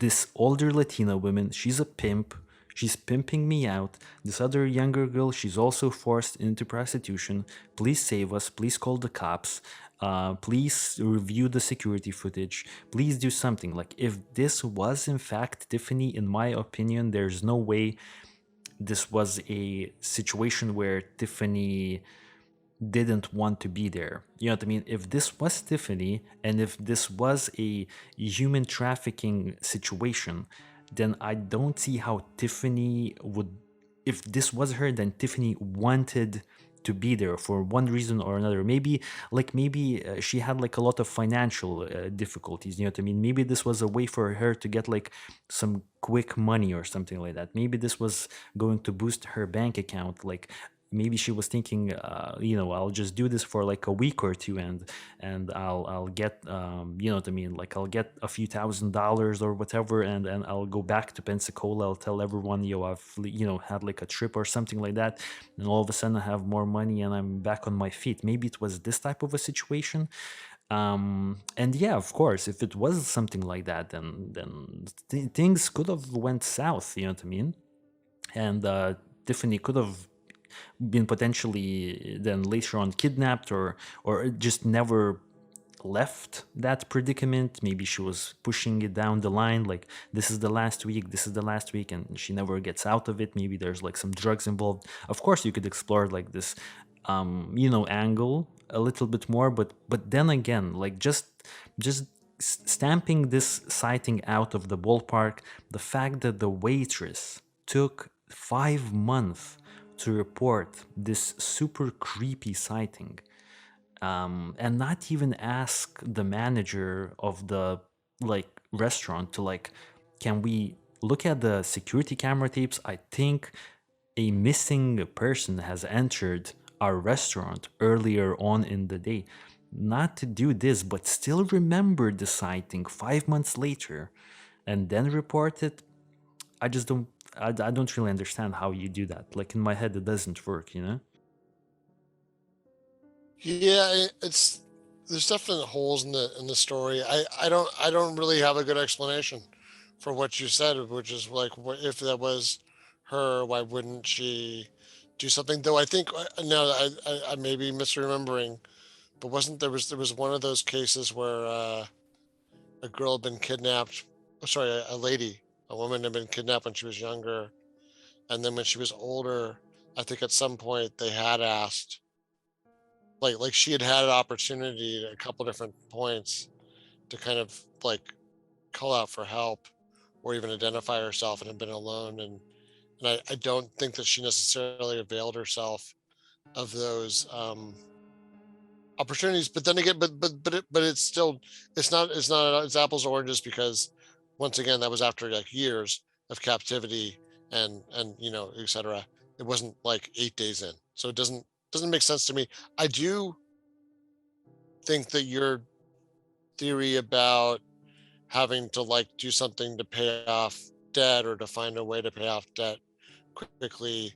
This older Latina woman, she's a pimp. She's pimping me out. This other younger girl, she's also forced into prostitution. Please save us. Please call the cops. Please review the security footage. Please do something. Like, if this was in fact Tiffany, in my opinion, there's no way this was a situation where Tiffany didn't want to be there. You know what I mean? If this was Tiffany and if this was a human trafficking situation, then I don't see how Tiffany would, if this was her, then Tiffany wanted to be there for one reason or another. Maybe, she had like a lot of financial difficulties. You know what I mean? Maybe this was a way for her to get like some quick money or something like that. Maybe this was going to boost her bank account. Like maybe she was thinking, I'll just do this for like a week or two, and I'll get, you know what I mean, like I'll get a few $1,000s or whatever, and I'll go back to Pensacola. I'll tell everyone, I've had like a trip or something like that, and all of a sudden I have more money and I'm back on my feet. Maybe it was this type of a situation. And yeah, of course, if it was something like that, then things could have went south. You know what I mean? And Tiffany could have been potentially then later on kidnapped, or just never left that predicament. Maybe she was pushing it down the line, like this is the last week, this is the last week, and she never gets out of it. Maybe there's like some drugs involved. Of course, you could explore like this, angle a little bit more, but then again, like just stamping this sighting out of the ballpark, the fact that the waitress took 5 months to report this super creepy sighting, and not even ask the manager of the like restaurant to like, can we look at the security camera tapes? I think a missing person has entered our restaurant earlier on in the day. Not to do this, but still remember the sighting 5 months later and then report it. I just don't. I don't really understand how you do that. Like in my head, it doesn't work. You know? Yeah, it's there's definite holes in the story. I don't really have a good explanation for what you said, which is like, what if that was her? Why wouldn't she do something? Though I think, now I may be misremembering, but wasn't there was one of those cases where a girl had been kidnapped? Oh, sorry, a lady, a woman had been kidnapped when she was younger, and then when she was older, I think at some point they had asked, like she had an opportunity at a couple different points to kind of like call out for help or even identify herself, and had been alone, and I don't think that she necessarily availed herself of those opportunities. But then again, but it's still, it's not it's apples or oranges, because once again that was after like years of captivity, and etc. It wasn't like 8 days in, so it doesn't make sense to me. I do think that your theory about having to like do something to pay off debt, or to find a way to pay off debt quickly,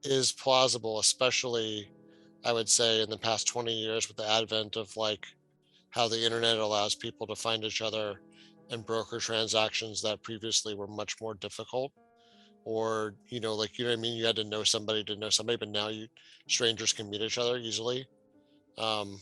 is plausible, especially I would say in the past 20 years, with the advent of like how the internet allows people to find each other and broker transactions that previously were much more difficult. Or, like, what I mean, you had to know somebody to know somebody, but now you strangers can meet each other easily. Um,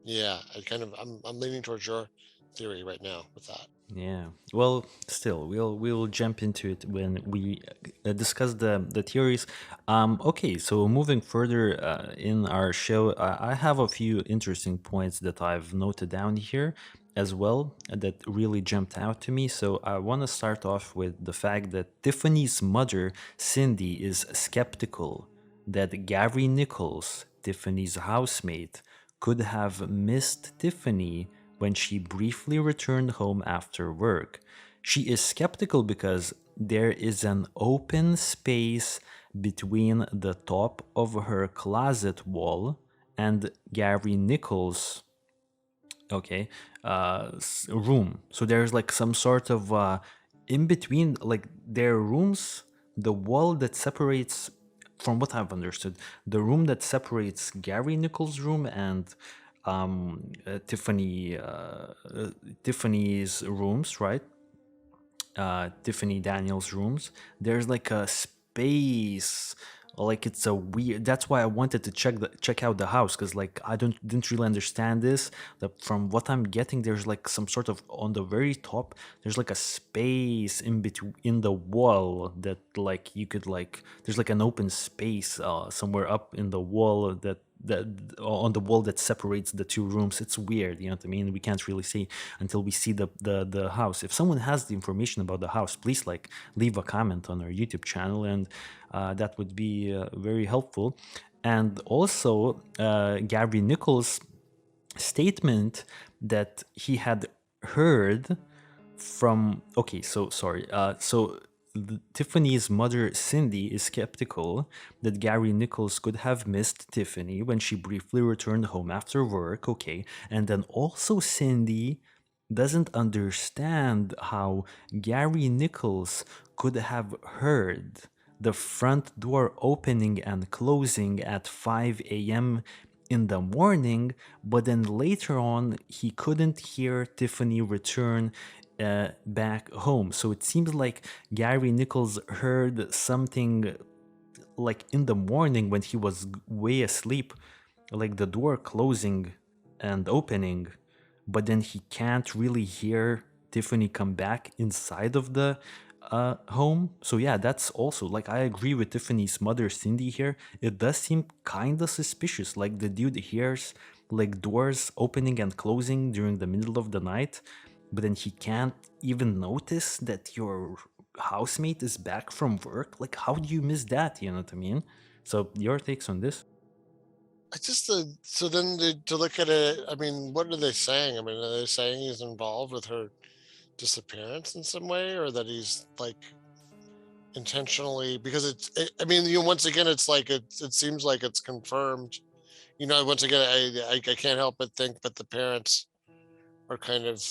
yeah, I'm leaning towards your theory right now with that. Yeah. Well, still, we'll jump into it when we discuss the theories. Okay. So moving further in our show, I have a few interesting points that I've noted down here as well that really jumped out to me. So I want to start off with the fact that Tiffany's mother, Cindy, is skeptical that Gary Nichols, Tiffany's housemate, could have missed Tiffany when she briefly returned home after work. She is skeptical because there is an open space between the top of her closet wall and Gary Nichols' room. So there's like some sort of in between, like their rooms, the wall that separates, from what I've understood, the room that separates Gary Nichols' room and Tiffany's rooms, right? Tiffany Daniels' rooms. There's like a space, like it's a weird. That's why I wanted to check out the house, because like I didn't really understand this. That from what I'm getting, there's like some sort of, on the very top. There's like a space in between, in the wall, that like you could like. There's like an open space somewhere up in the wall, that on the wall that separates the two rooms. It's weird, you know what I mean? We can't really see until we see the house. If someone has the information about the house, please like leave a comment on our YouTube channel, and that would be very helpful. And also, Gary Nichols' statement that he had heard from, okay, so sorry, Tiffany's mother Cindy is skeptical that Gary Nichols could have missed Tiffany when she briefly returned home after work. Okay, and then also Cindy doesn't understand how Gary Nichols could have heard the front door opening and closing at 5 a.m. in the morning, but then later on he couldn't hear Tiffany return back home. So it seems like Gary Nichols heard something like in the morning when he was way asleep, like the door closing and opening, but then he can't really hear Tiffany come back inside of the home. So yeah, that's also like, I agree with Tiffany's mother Cindy here. It does seem kind of suspicious, like the dude hears like doors opening and closing during the middle of the night, but then he can't even notice that your housemate is back from work. Like, how do you miss that? You know what I mean? So, your takes on this? I just so then to look at it, I mean, what are they saying? I mean, are they saying he's involved with her disappearance in some way, or that he's like intentionally? Because I mean, once again, it's like it seems like it's confirmed. Once again, I can't help but think that the parents are kind of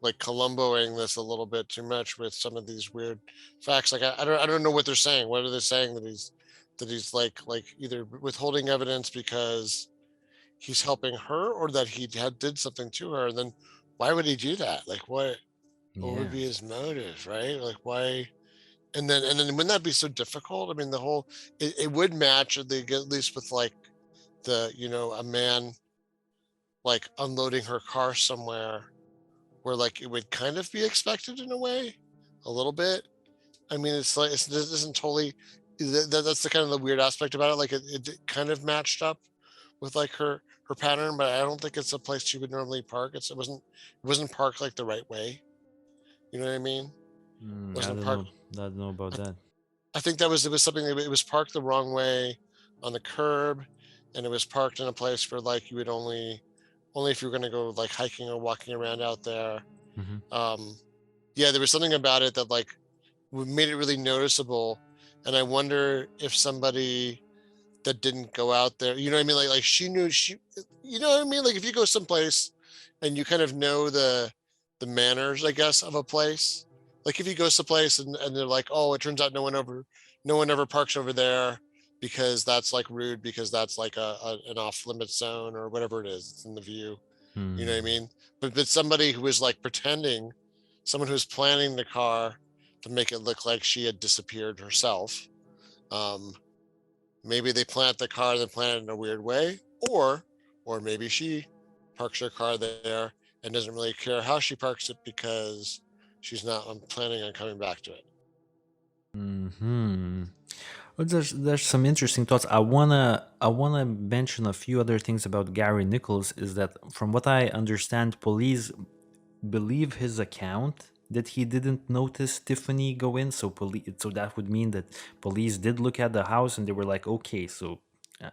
like Columboing this a little bit too much with some of these weird facts. Like I don't know what they're saying. What are they saying that he's like either withholding evidence because he's helping her, or that he had did something to her? And then why would he do that? Like what would Yeah. be his motive, right? Like why? And then wouldn't that be so difficult? I mean, it would match at least with like a man like unloading her car somewhere where like it would kind of be expected in a way, a little bit. I mean, it's like this isn't totally. That's the kind of the weird aspect about it. Like it kind of matched up with like her pattern, but I don't think it's a place she would normally park. It wasn't parked like the right way. You know what I mean? It I wasn't don't parked. know. I don't know about I, that. I think it was something that it was parked the wrong way on the curb, and it was parked in a place where like you would only if you're going to go like hiking or walking around out there. Hmm. Um, yeah, there was something about it that like made it really noticeable, and I wonder if somebody that didn't go out there, you know what I mean? Like she knew you know what I mean? Like if you go someplace and you kind of know the manners, I guess, of a place. Like if you go someplace and they're like, oh, it turns out no one ever parks over there because that's like rude, because that's like an off limit zone or whatever it is. It's in the view. You know what I Hmm. mean? But somebody who was like pretending, someone who's planning the car to make it look like she had disappeared herself. Um, Maybe they plant the car, then plant it in a weird way, or maybe she parks her car there and doesn't really care how she parks it because she's not planning on coming back to it. Hmm. Well, there's some interesting thoughts. I wanna mention a few other things about Gary Nichols. Is that from what I understand, police believe his account that he didn't notice Tiffany go in. So that would mean that police did look at the house and they were like, okay, so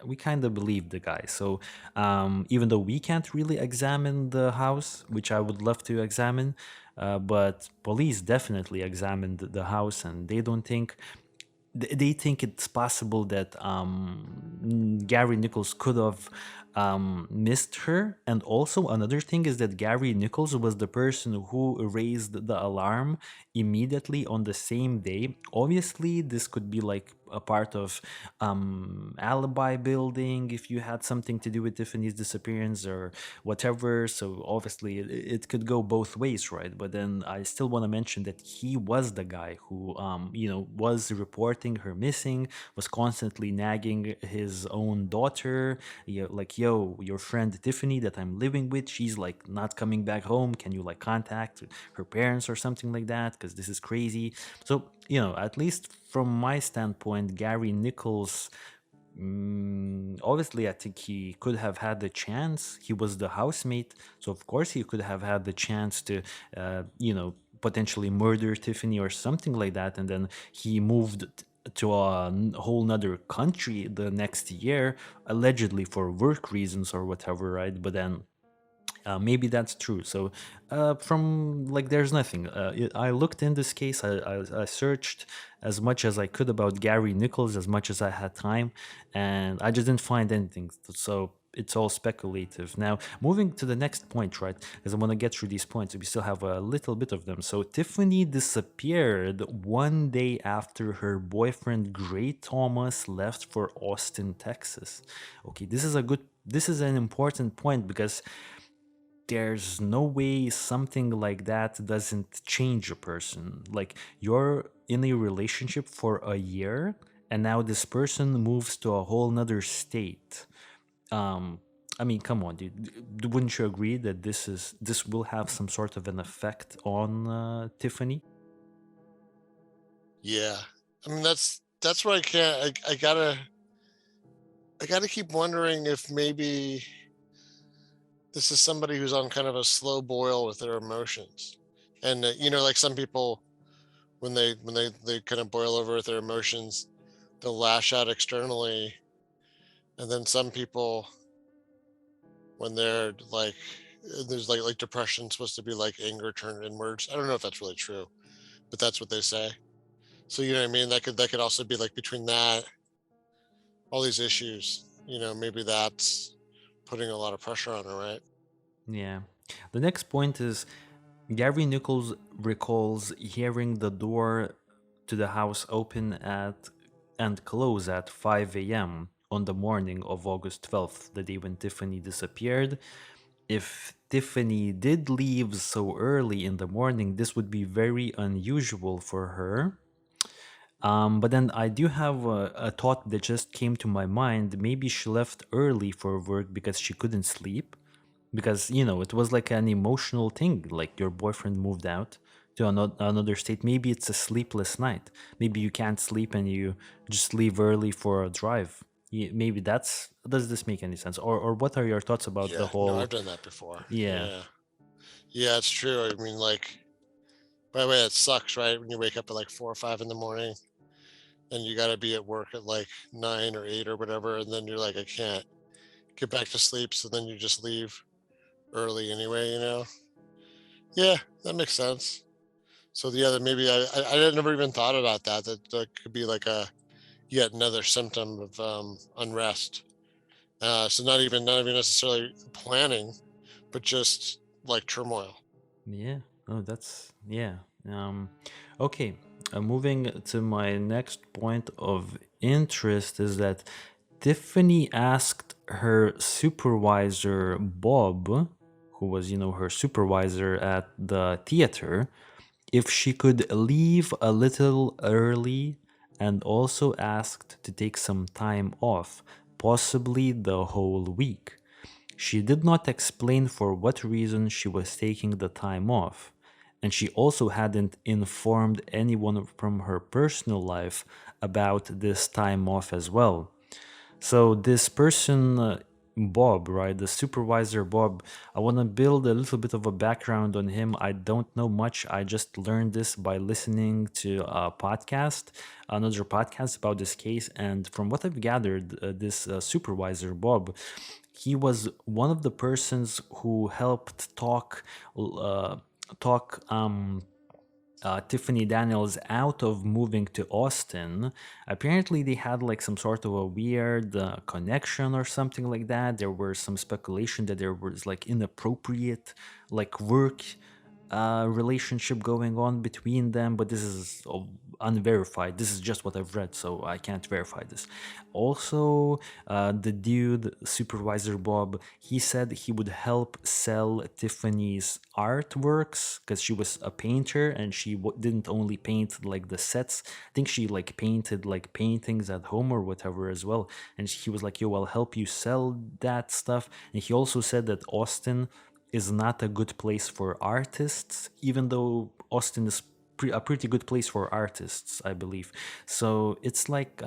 we kind of believe the guy. So even though we can't really examine the house, which I would love to examine, but police definitely examined the house, and they think it's possible that Gary Nichols could have missed her. And also, another thing is that Gary Nichols was the person who raised the alarm immediately on the same day. Obviously, this could be like a part of alibi building if you had something to do with Tiffany's disappearance or whatever. So obviously, it could go both ways, right? But then I still want to mention that he was the guy who, was reporting her missing, was constantly nagging his own daughter, like, yo, your friend Tiffany that I'm living with, she's like not coming back home. Can you like contact her parents or something like that? Because this is crazy. So, at least from my standpoint, Gary Nichols Obviously, I think he could have had the chance. He was the housemate, so of course he could have had the chance to, potentially murder Tiffany or something like that. And then he moved to a whole nother country the next year, allegedly for work reasons or whatever, right? But then maybe that's true. So, from like, there's nothing. I looked in this case. I searched as much as I could about Gary Nichols, as much as I had time, and I just didn't find anything. So it's all speculative. Now, moving to the next point, right? Because I want to get through these points. We still have a little bit of them. So Tiffany disappeared one day after her boyfriend Gray Thomas left for Austin, Texas. Okay, this is a good. This is an important point because there's no way something like that doesn't change a person. Like, you're in a relationship for a year and now this person moves to a whole nother state. um I mean, come on, dude. Wouldn't you agree that this will have some sort of an effect on Tiffany? Yeah. I mean, that's where I can't. I gotta keep wondering if maybe this is somebody who's on kind of a slow boil with their emotions, and like some people when they kind of boil over with their emotions, they'll lash out externally, and then some people when they're like there's like depression supposed to be like anger turned inwards. I don't know if that's really true, but that's what they say. So you know what I mean? That could also be like between that, all these issues. Maybe that's putting a lot of pressure on her, right? Yeah. The next point is Gary Nichols recalls hearing the door to the house open at and close at 5 a.m. on the morning of August 12th, the day when Tiffany disappeared. If Tiffany did leave so early in the morning, this would be very unusual for her. But then I do have a thought that just came to my mind. Maybe she left early for work because she couldn't sleep. Because, it was like an emotional thing. Like, your boyfriend moved out to another state. Maybe it's a sleepless night. Maybe you can't sleep and you just leave early for a drive. Maybe that's. Does this make any sense? Or what are your thoughts about the Yeah, no, I've whole. done that before. Yeah. Yeah. Yeah, it's true. I mean, like, by the way, it sucks, right? When you wake up at like 4 or 5 in the morning and you got to be at work at like 9 or 8 or whatever. And then you're like, I can't get back to sleep. So then you just leave early anyway. Yeah, that makes sense. So the other, maybe I had never even thought about that. That could be like a yet another symptom of unrest. So not even necessarily planning, but just like turmoil. Yeah. Oh, that's yeah. Okay. Moving to my next point of interest is that Tiffany asked her supervisor Bob, who was, her supervisor at the theater, if she could leave a little early, and also asked to take some time off, possibly the whole week. She did not explain for what reason she was taking the time off, and she also hadn't informed anyone from her personal life about this time off as well. So this person, Bob, right, the supervisor Bob, I want to build a little bit of a background on him. I don't know much. I just learned this by listening to a podcast, another podcast about this case. And from what I've gathered, this supervisor Bob, he was one of the persons who helped talk Tiffany Daniels out of moving to Austin. Apparently, they had like some sort of a weird connection or something like that. There were some speculation that there was like inappropriate, like work relationship going on between them, but this is unverified. This is just what I've read, so I can't verify this. Also, the dude, supervisor Bob, he said he would help sell Tiffany's artworks because she was a painter and she didn't only paint like the sets. I think she like painted like paintings at home or whatever as well. And he was like, "Yo, I'll help you sell that stuff." And he also said that Austin is not a good place for artists, even though Austin is a pretty good place for artists, I believe. So it's like,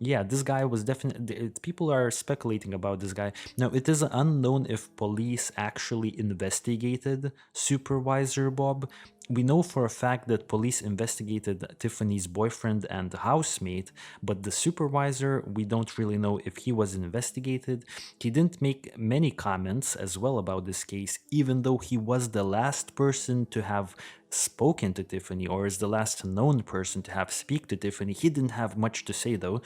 yeah, this guy was definitely. People are speculating about this guy. Now, it is unknown if police actually investigated Supervisor Bob. We know for a fact that police investigated Tiffany's boyfriend and housemate, but the supervisor, we don't really know if he was investigated. He didn't make many comments as well about this case, even though he was the last person to have spoken to Tiffany, or is the last known person to have speak to Tiffany. He didn't have much to say though.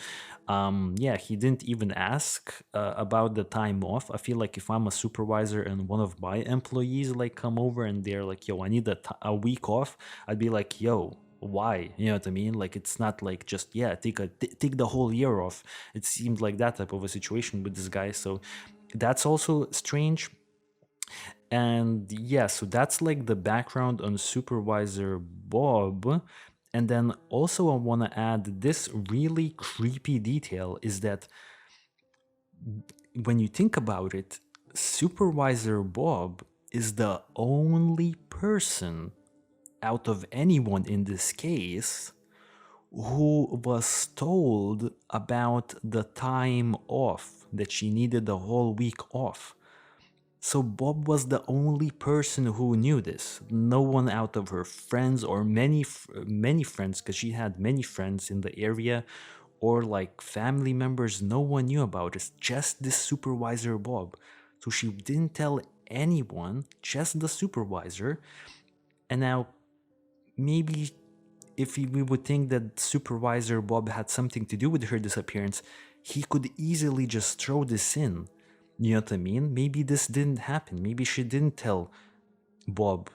Yeah, he didn't even ask about the time off. I feel like if I'm a supervisor and one of my employees like come over and they're like, "Yo, I need a week off," I'd be like, "Yo, why?" You know what I mean? Like, it's not like just, yeah, take the whole year off. It seemed like that type of a situation with this guy. So that's also strange. And yeah, so that's like the background on Supervisor Bob. And then also I want to add this really creepy detail is that when you think about it, Supervisor Bob is the only person out of anyone in this case who was told about the time off, that she needed the whole week off. So Bob was the only person who knew this. No one out of her friends or many friends, because she had many friends in the area, or like family members. No one knew about this. Just this supervisor Bob. So she didn't tell anyone. Just the supervisor. And now maybe if we would think that supervisor Bob had something to do with her disappearance, he could easily just throw this in. You know what I mean? Maybe this didn't happen. Maybe she didn't tell Bob,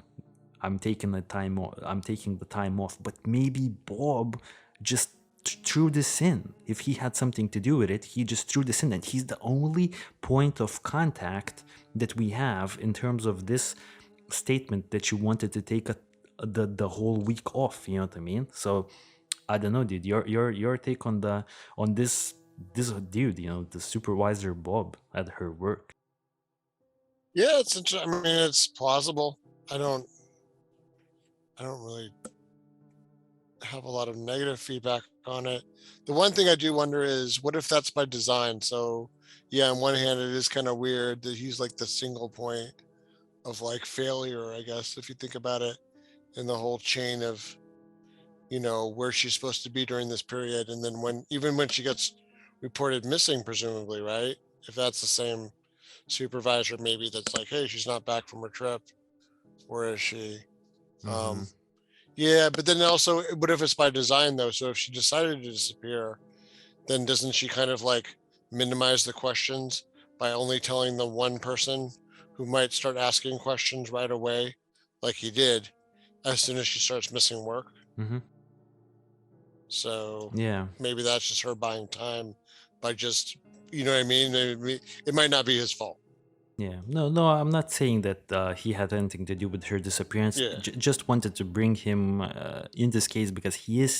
I'm taking the time off. I'm taking the time off. But maybe Bob just threw this in. If he had something to do with it, he just threw this in, and he's the only point of contact that we have in terms of this statement that you wanted to take the whole week off. You know what I mean? So I don't know, dude. Your take on this dude, you know, the supervisor Bob at her work. Yeah, it's I mean, it's plausible. I don't I don't really have a lot of negative feedback on it. The one thing I do wonder is what if that's by design? So yeah, on one hand it is kind of weird that he's like the single point of like failure, I guess, if you think about it, in the whole chain of, where she's supposed to be during this period. And then even when she gets reported missing, presumably, right? If that's the same supervisor, maybe that's like, hey, she's not back from her trip. Where is she? Mm-hmm. Um, yeah, but then also, what if it's by design though? So if she decided to disappear, then doesn't she kind of like minimize the questions by only telling the one person who might start asking questions right away, like he did, as soon as she starts missing work? Mm-hmm. So Yeah. maybe that's just her buying time by just, you know what I mean? It might not be his fault. Yeah, no, I'm not saying that he had anything to do with her disappearance. Yeah. Just wanted to bring him in this case because he is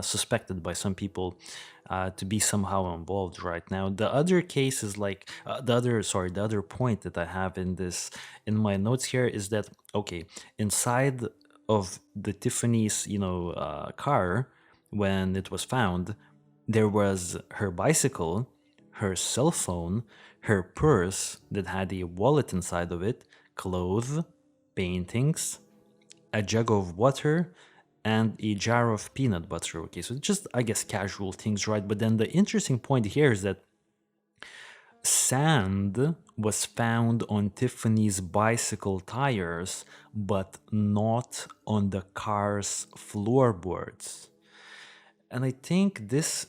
suspected by some people to be somehow involved right now. The other case is like the other point that I have in my notes here is that okay, inside of the Tiffany's car when it was found, there was her bicycle, her cell phone, her purse that had a wallet inside of it, clothes, paintings, a jug of water, and a jar of peanut butter. Okay, so just, I guess, casual things, right? But then the interesting point here is that sand was found on Tiffany's bicycle tires, but not on the car's floorboards. And I think this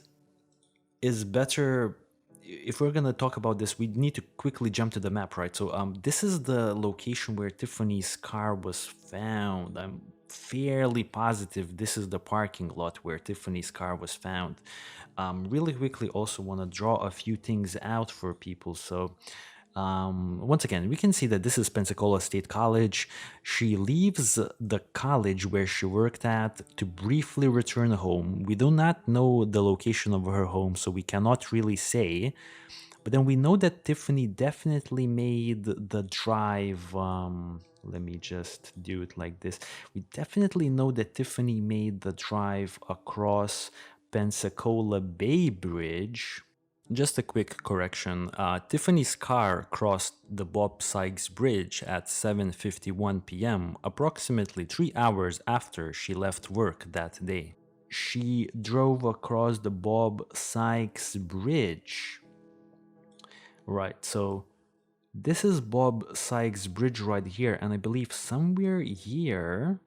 is better. If we're gonna talk about this, we need to quickly jump to the map, right? So this is the location where Tiffany's car was found. I'm fairly positive this is the parking lot where Tiffany's car was found. Really quickly also want to draw a few things out for people. So once again, we can see that this is Pensacola State College. She leaves the college where she worked at to briefly return home. We do not know the location of her home, so we cannot really say. But then we know that Tiffany definitely made the drive, let me just do it like this. We definitely know that Tiffany made the drive across Pensacola Bay Bridge. Just a quick correction. Tiffany's car crossed the Bob Sykes Bridge at 7:51 p.m., approximately 3 hours after she left work that day. She drove across the Bob Sykes Bridge. Right, so this is Bob Sykes Bridge right here, and I believe somewhere here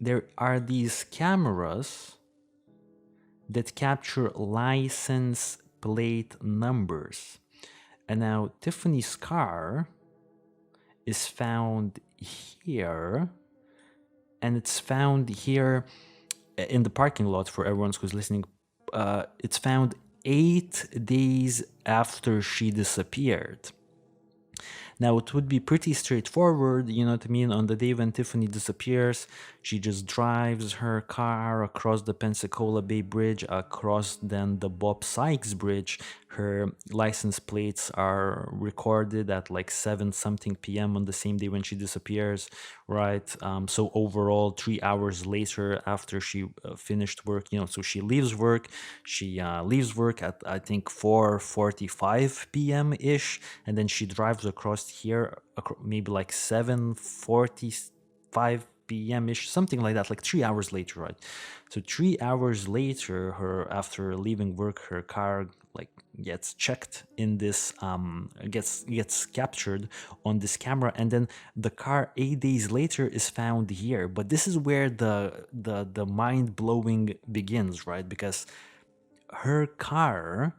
there are these cameras that capture license plate numbers. And now Tiffany's car is found here, and it's found here in the parking lot for everyone who's listening. It's found 8 days after she disappeared. Now, it would be pretty straightforward, you know what I mean? On the day when Tiffany disappears, she just drives her car across the Pensacola Bay Bridge, across then the Bob Sykes Bridge. Her license plates are recorded at like 7 something p.m. on the same day when she disappears, right? So overall, 3 hours later after she finished work, you know, so she leaves work. She leaves work at I think 4:45 p.m. ish, and then she drives across here, maybe like 7:45 p.m. ish, something like that, like 3 hours later, right? So 3 hours later, her after leaving work, her car like gets checked in this gets captured on this camera, and then the car 8 days later is found here. But this is where the mind-blowing begins, right? Because her car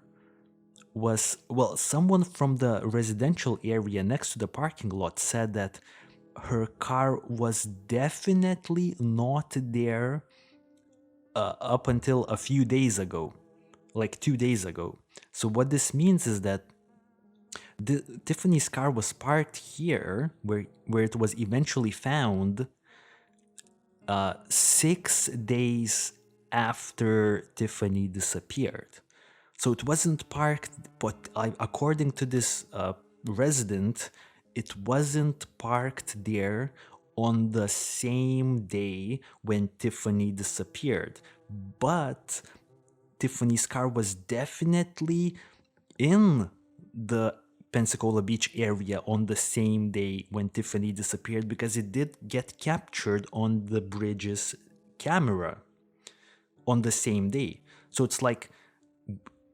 was, well, someone from the residential area next to the parking lot said that her car was definitely not there up until a few days ago, like 2 days ago. So what this means is that Tiffany's car was parked here, where it was eventually found, 6 days after Tiffany disappeared. So it wasn't parked, but according to this resident, it wasn't parked there on the same day when Tiffany disappeared. But Tiffany's car was definitely in the Pensacola Beach area on the same day when Tiffany disappeared, because it did get captured on the bridge's camera on the same day. So it's like,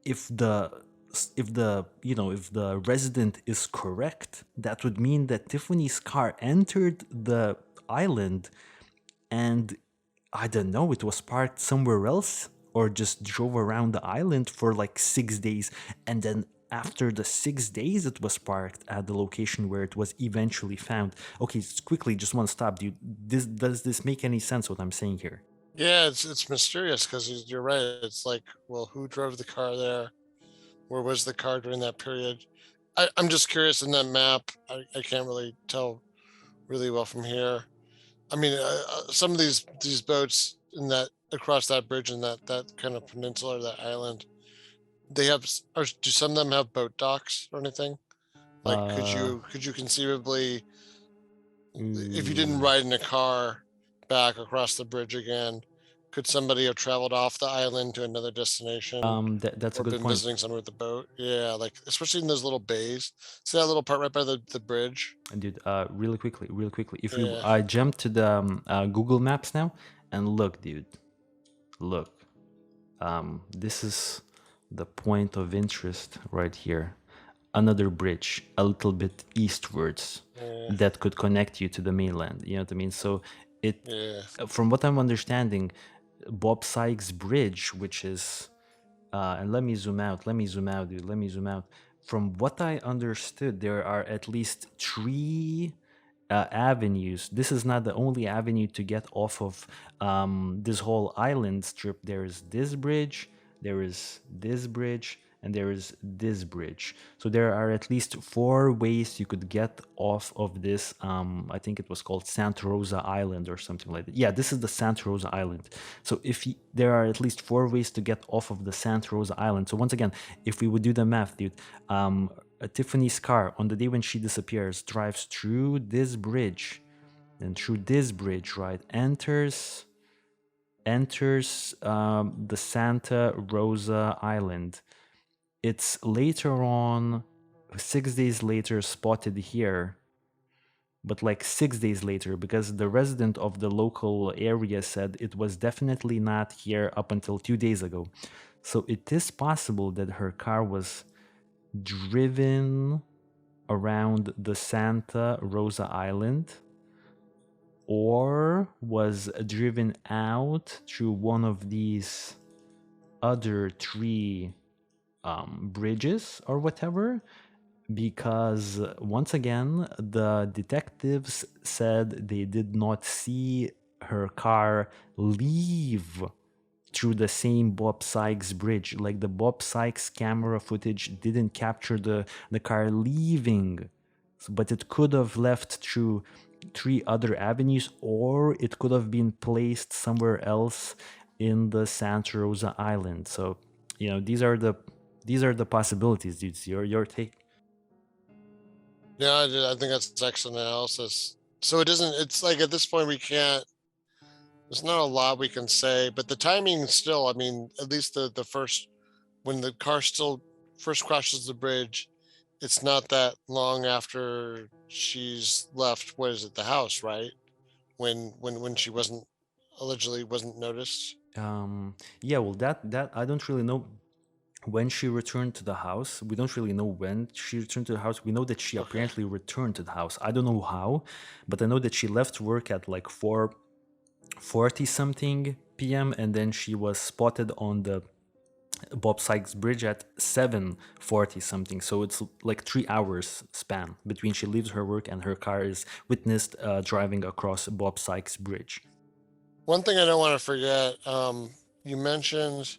if the if the resident is correct, that would mean that Tiffany's car entered the island, and I don't know, it was parked somewhere else or just drove around the island for like 6 days, and then after the 6 days it was parked at the location where it was eventually found. Okay, quickly, just want to stop you. Does this make any sense what I'm saying here? Yeah, it's mysterious because you're right. It's like, well, who drove the car there? Where was the car during that period? I'm just curious in that map. I can't really tell really well from here. I mean, some of these boats in that across that bridge in that kind of peninsula or that island, they have or do some of them have boat docks or anything? Like, uh could you conceivably, if you didn't Ooh. ride in a car back across the bridge again, could somebody have traveled off the island to another destination That's a or good been point. visiting somewhere with the boat? Yeah, like especially in those little bays. See that little part right by the bridge? Dude, really quickly. If we Yeah. I jump to the Google Maps now, and look, dude, look. This is the point of interest right here. Another bridge, a little bit eastwards, Yeah. that could connect you to the mainland. You know what I mean? So it, Yeah. from what I'm understanding, Bob Sykes Bridge, which is, and let me zoom out. Let me zoom out, dude. Let me zoom out. From what I understood, there are at least three avenues. This is not the only avenue to get off of this whole island strip. There is this bridge, there is this bridge, and there is this bridge. So there are at least 4 ways you could get off of this. I think it was called Santa Rosa Island or something like that. Yeah, this is the Santa Rosa Island. So there are at least 4 ways to get off of the Santa Rosa Island. So once again, if we would do the math, dude, Tiffany's car on the day when she disappears drives through this bridge, and through this bridge, right, enters the Santa Rosa Island. It's later on, 6 days later, spotted here, but like 6 days later, because the resident of the local area said it was definitely not here up until 2 days ago. So it is possible that her car was driven around the Santa Rosa Island or was driven out through one of these other three bridges or whatever, because once again the detectives said they did not see her car leave through the same Bob Sykes bridge. Like the Bob Sykes camera footage didn't capture the car leaving, but it could have left through three other avenues, or it could have been placed somewhere else in the Santa Rosa Island. So, these are the possibilities, dudes. Your take. Yeah, I think that's excellent analysis. So it doesn't. It's like at this point we can't. There's not a lot we can say, but the timing still. I mean, at least the first when the car still first crosses the bridge, it's not that long after she's left. What is it? The house, right? When she wasn't allegedly wasn't noticed. Yeah, well, that I don't really know when she returned to the house. We don't really know when she returned to the house. We know that she Okay. apparently returned to the house. I don't know how, but I know that she left work at like 4:40 something p.m. and then she was spotted on the Bob Sykes Bridge at 7:40 something. So it's like 3 hours span between she leaves her work and her car is witnessed driving across Bob Sykes Bridge. One thing I don't want to forget. You mentioned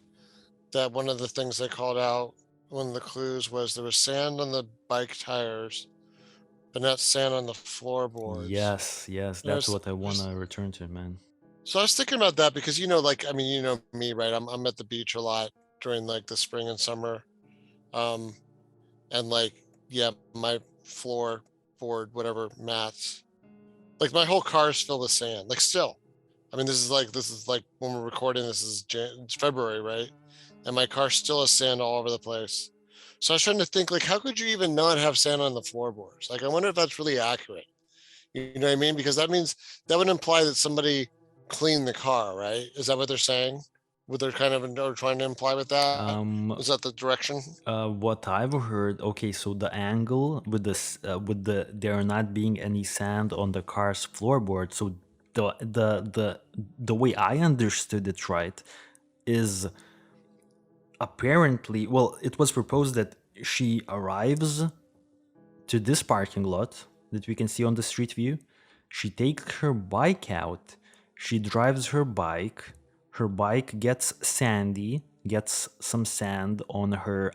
that one of the things they called out, one of the clues was there was sand on the bike tires, but not sand on the floorboards. Yes, yes, And I that's was, what I want to return to, man. so I was thinking about that because like I mean, you know me, right? I'm at the beach a lot during like the spring and summer. Um, and like yeah, my floorboard, whatever mats, like my whole car is filled with sand. Like still, I mean, this is like when we're recording. This is it's February, right? And my car still has sand all over the place. So I was trying to think, like, how could you even not have sand on the floorboards? Like, I wonder if that's really accurate. You know what I mean? Because that means that would imply that somebody cleaned the car, right? Is that what they're saying? What they're kind of or trying to imply with that? Um, Is that the direction? what I've heard, okay, so the angle with there not being any sand on the car's floorboard, so the way I understood it, right, is apparently, well, it was proposed that she arrives to this parking lot that we can see on the street view. She takes her bike out. She drives her bike. Her bike gets sandy, gets some sand on her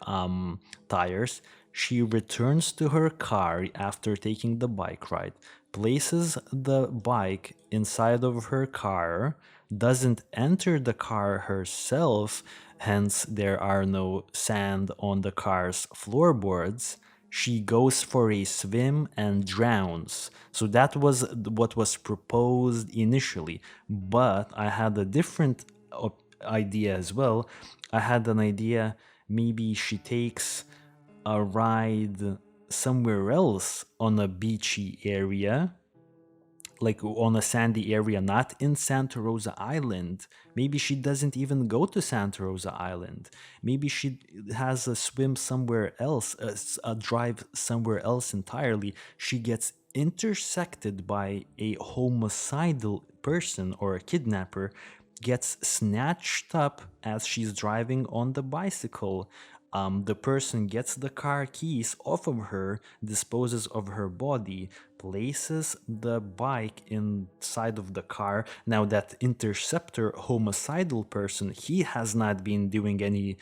tires. She returns to her car after taking the bike ride, places the bike inside of her car, doesn't enter the car herself, hence, there are no sand on the car's floorboards. She goes for a swim and drowns. So that was what was proposed initially. But I had a different idea as well. I had an idea maybe she takes a ride somewhere else on a beachy area, like on a sandy area, not in Santa Rosa Island. Maybe she doesn't even go to Santa Rosa Island. Maybe she has a swim somewhere else, a drive somewhere else entirely. She gets intersected by a homicidal person or a kidnapper, gets snatched up as she's driving on the bicycle. The person gets the car keys off of her, disposes of her body, places the bike inside of the car. Now, that interceptor homicidal person, he has not been doing any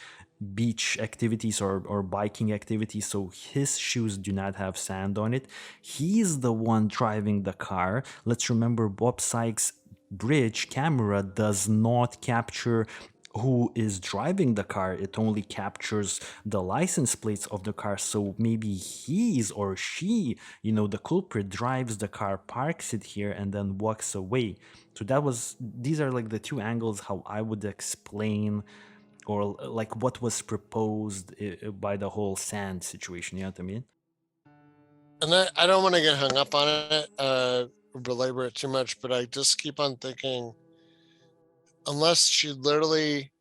beach activities or biking activities, so his shoes do not have sand on it. He's the one driving the car. Let's remember Bob Sykes' bridge camera does not capture who is driving the car. It only captures the license plates of the car. So maybe he's or she, the culprit drives the car, parks it here, and then walks away. So these are like the two angles how I would explain, or like what was proposed by the whole sand situation. You know what I mean? And I don't want to get hung up on it, belabor it too much, but I just keep on thinking, unless she literally,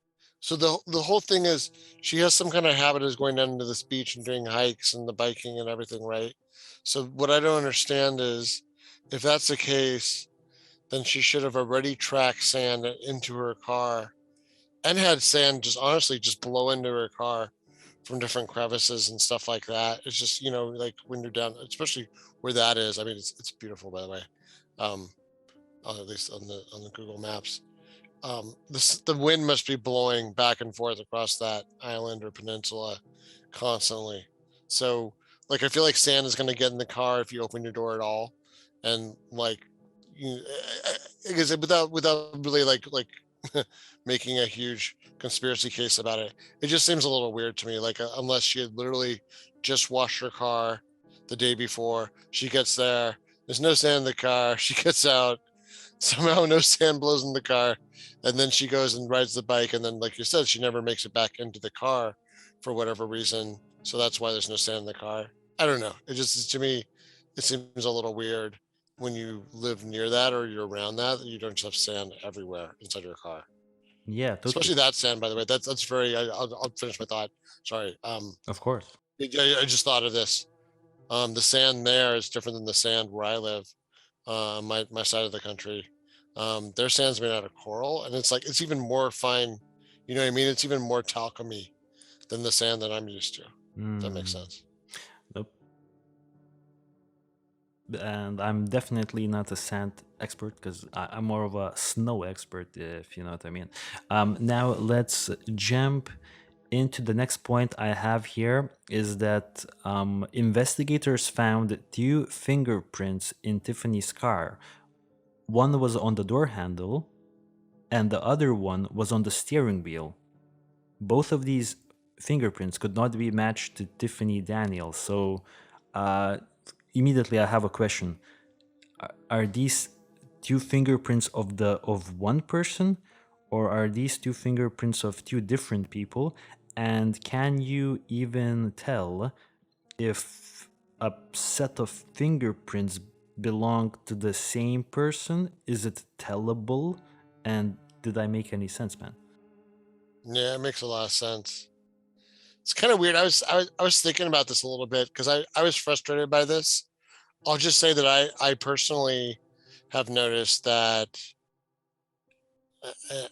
so the whole thing is she has some kind of habit of going down to this beach and doing hikes and the biking and everything, right? So what I don't understand is, if that's the case, then she should have already tracked sand into her car and had sand just honestly just blow into her car from different crevices and stuff like that. It's just, like when you're down, especially where that is. I mean, it's beautiful, by the way. Um, at least on the Google Maps. The wind must be blowing back and forth across that island or peninsula constantly. So, like, I feel like sand is going to get in the car if you open your door at all, and like, I guess without really like making a huge conspiracy case about it, it just seems a little weird to me. Like, unless she had literally just washed her car the day before, she gets there, there's no sand in the car, she gets out, somehow no sand blows in the car, and then she goes and rides the bike, and then, like you said, she never makes it back into the car for whatever reason, so that's why there's no sand in the car. I don't know, it just, to me, it seems a little weird when you live near that or you're around that you don't just have sand everywhere inside your car, Yeah, totally. especially that sand, by the way. That's very, I'll finish my thought, sorry. Of course. I just thought of this. The sand there is different than the sand where I live, my side of the country. Their sand's made out of coral, and it's like it's even more fine. You know what I mean? It's even more talcumy than the sand that I'm used to. If that makes Mm. sense. Nope. And I'm definitely not a sand expert because I'm more of a snow expert, if you know what I mean. Now let's jump into the next point I have here is that investigators found two fingerprints in Tiffany's car. One was on the door handle, and the other one was on the steering wheel. Both of these fingerprints could not be matched to Tiffany Daniels. So uh, immediately I have a question. Are these two fingerprints of one person, or are these two fingerprints of two different people? And can you even tell if a set of fingerprints belong to the same person? Is it tellable? And did I make any sense, man? Yeah, it makes a lot of sense. It's kind of weird. I was thinking about this a little bit because I was frustrated by this. I'll just say that I personally have noticed that,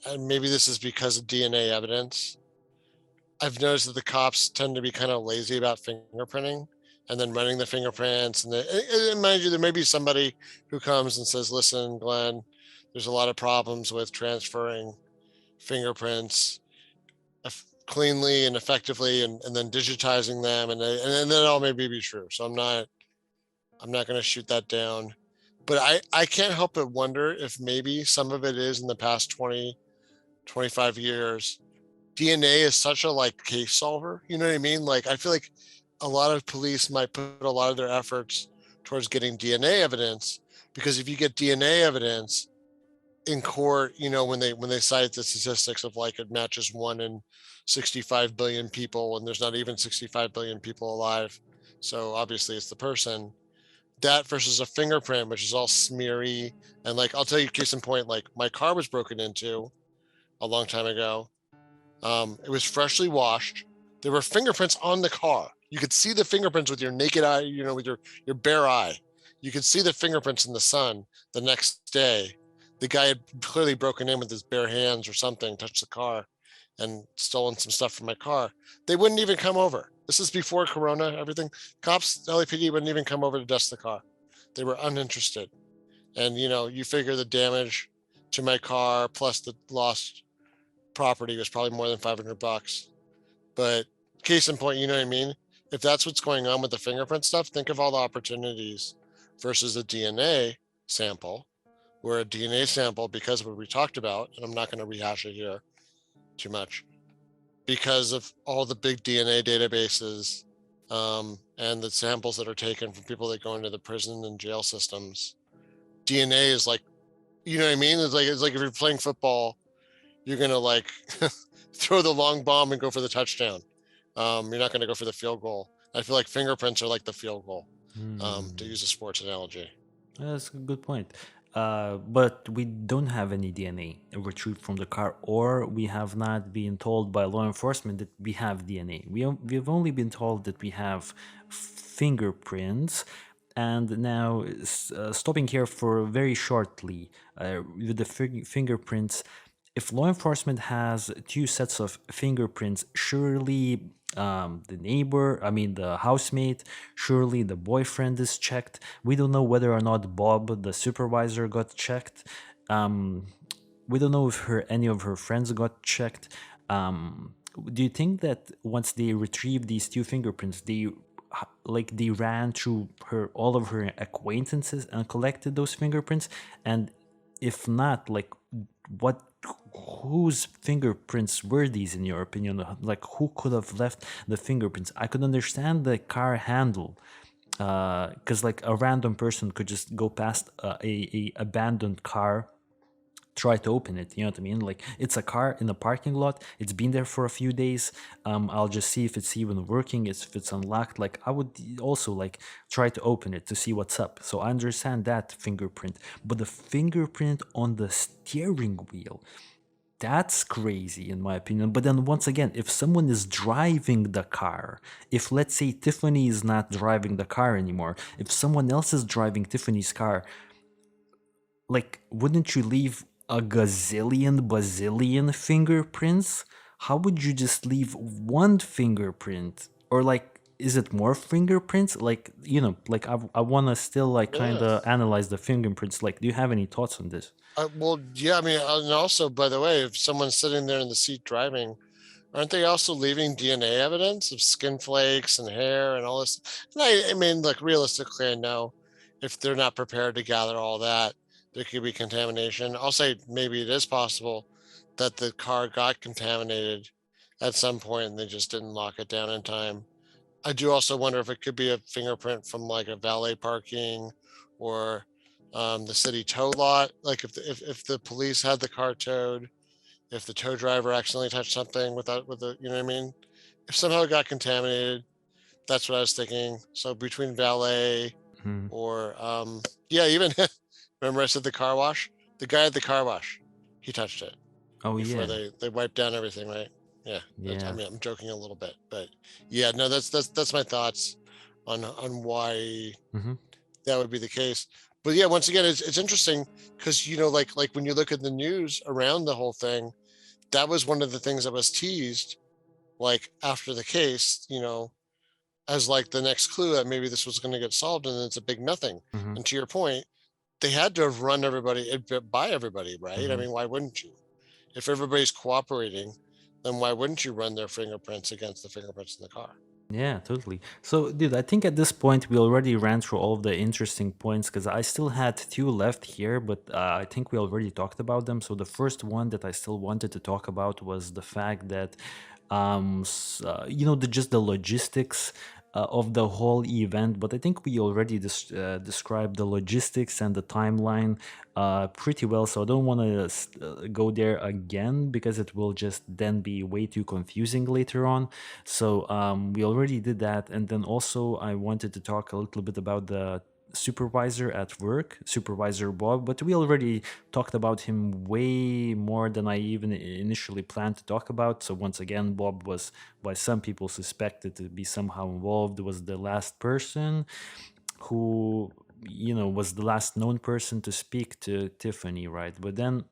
and maybe this is because of DNA evidence. I've noticed that the cops tend to be kind of lazy about fingerprinting and then running the fingerprints. And mind you, there may be somebody who comes and says, listen, Glenn, there's a lot of problems with transferring fingerprints cleanly and effectively, and then digitizing them. And that all may be true. So I'm not going to shoot that down. But I can't help but wonder if maybe some of it is in the past 20, 25 years. DNA is such a like case solver. You know what I mean? Like, I feel like a lot of police might put a lot of their efforts towards getting DNA evidence, because if you get DNA evidence in court, when they cite the statistics of like it matches 1 in 65 billion people, and there's not even 65 billion people alive. So obviously it's the person. That versus a fingerprint, which is all smeary. And like, I'll tell you, case in point, like my car was broken into a long time ago. It was freshly washed. There were fingerprints on the car. You could see the fingerprints with your naked eye, with your bare eye. You could see the fingerprints in the sun the next day. The guy had clearly broken in with his bare hands or something, touched the car, and stolen some stuff from my car. They wouldn't even come over. This is before Corona, everything. Cops, LAPD wouldn't even come over to dust the car. They were uninterested. And you figure the damage to my car plus the lost property was probably more than $500. But case in point, you know what I mean? If that's what's going on with the fingerprint stuff, think of all the opportunities versus a DNA sample, where a DNA sample, because of what we talked about, and I'm not going to rehash it here, too much because of all the big DNA databases, and the samples that are taken from people that go into the prison and jail systems. DNA is like, you know what I mean? It's like if you're playing football, you're gonna like throw the long bomb and go for the touchdown. You're not gonna go for the field goal. I feel like fingerprints are like the field goal, to Hmm. use a sports analogy. That's a good point. But we don't have any DNA retrieved from the car, or we have not been told by law enforcement that we have DNA. We've only been told that we have fingerprints. And now, stopping here for very shortly with the fingerprints, if law enforcement has two sets of fingerprints, surely the neighbor, I mean the housemate, surely the boyfriend is checked. We don't know whether or not Bob, the supervisor, got checked. Um, we don't know if any of her friends got checked. Do you think that once they retrieved these two fingerprints, they ran through her all of her acquaintances and collected those fingerprints? And if not, like, what whose fingerprints were these in your opinion? Like, who could have left the fingerprints? I could understand the car handle, because like a random person could just go past a abandoned car, try to open it. You know what I mean? Like, it's a car in a parking lot, it's been there for a few days. I'll just see if it's even working, if it's unlocked. Like, I would also like try to open it to see what's up. So I understand that fingerprint, but the fingerprint on the steering wheel, that's crazy in my opinion. But then once again, if someone is driving the car, if let's say Tiffany is not driving the car anymore, if someone else is driving Tiffany's car, like, wouldn't you leave a gazillion bazillion fingerprints? How would you just leave one fingerprint? Or like, is it more fingerprints? Like, like, I want to still like kind Yeah. of analyze the fingerprints. Like, do you have any thoughts on this? Well, yeah. I mean, and also, by the way, if someone's sitting there in the seat driving, aren't they also leaving DNA evidence of skin flakes and hair and all this? And I mean, like realistically, I know if they're not prepared to gather all that, there could be contamination. I'll say maybe it is possible that the car got contaminated at some point and they just didn't lock it down in time. I do also wonder if it could be a fingerprint from like a valet parking or the city tow lot. Like if the police had the car towed, if the tow driver accidentally touched something without with the, you know what I mean? If somehow it got contaminated, that's what I was thinking. So between valet Mhm. or yeah, even remember I said the car wash? The guy at the car wash, he touched it Oh before yeah, they wiped down everything, right? Yeah, I yeah. mean I'm joking a little bit, but yeah, no, that's my thoughts on why Hmm. that would be the case. But yeah, once again, it's interesting because like when you look at the news around the whole thing, that was one of the things that was teased, like after the case, as like the next clue that maybe this was going to get solved, and it's a big nothing. Hmm. And to your point, they had to have run everybody by everybody, right? I Hmm. mean, why wouldn't you? If everybody's cooperating, then why wouldn't you run their fingerprints against the fingerprints in the car? Yeah, totally. So, dude, I think at this point we already ran through all of the interesting points because I still had two left here, but I think we already talked about them. So, the first one that I still wanted to talk about was the fact that, just the logistics of the whole event. But I think we already described the logistics and the timeline pretty well. So, I don't want to go there again because it will just then be way too confusing later on. So we already did that, and then also I wanted to talk a little bit about the supervisor at work, Supervisor Bob, but we already talked about him way more than I even initially planned to talk about. So once again, Bob was, by some people, suspected to be somehow involved, was the last person who, was the last known person to speak to Tiffany, right? But then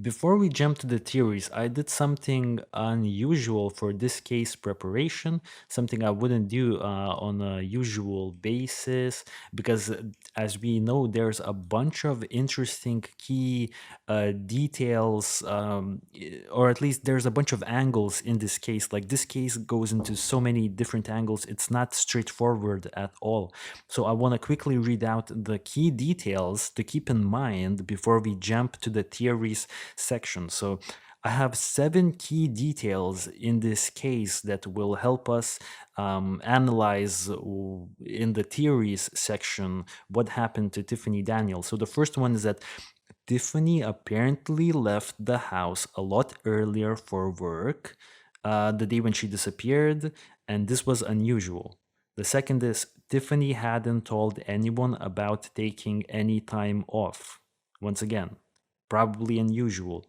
before we jump to the theories, I did something unusual for this case preparation, something I wouldn't do on a usual basis, because as we know, there's a bunch of interesting key details, or at least there's a bunch of angles in this case. Like, this case goes into so many different angles, it's not straightforward at all. So I want to quickly read out the key details to keep in mind before we jump to the theories section. So I have 7 key details in this case that will help us analyze in the theories section what happened to Tiffany Daniels. So the first one is that Tiffany apparently left the house a lot earlier for work the day when she disappeared, and this was unusual. The second is Tiffany hadn't told anyone about taking any time off. Once again, probably unusual.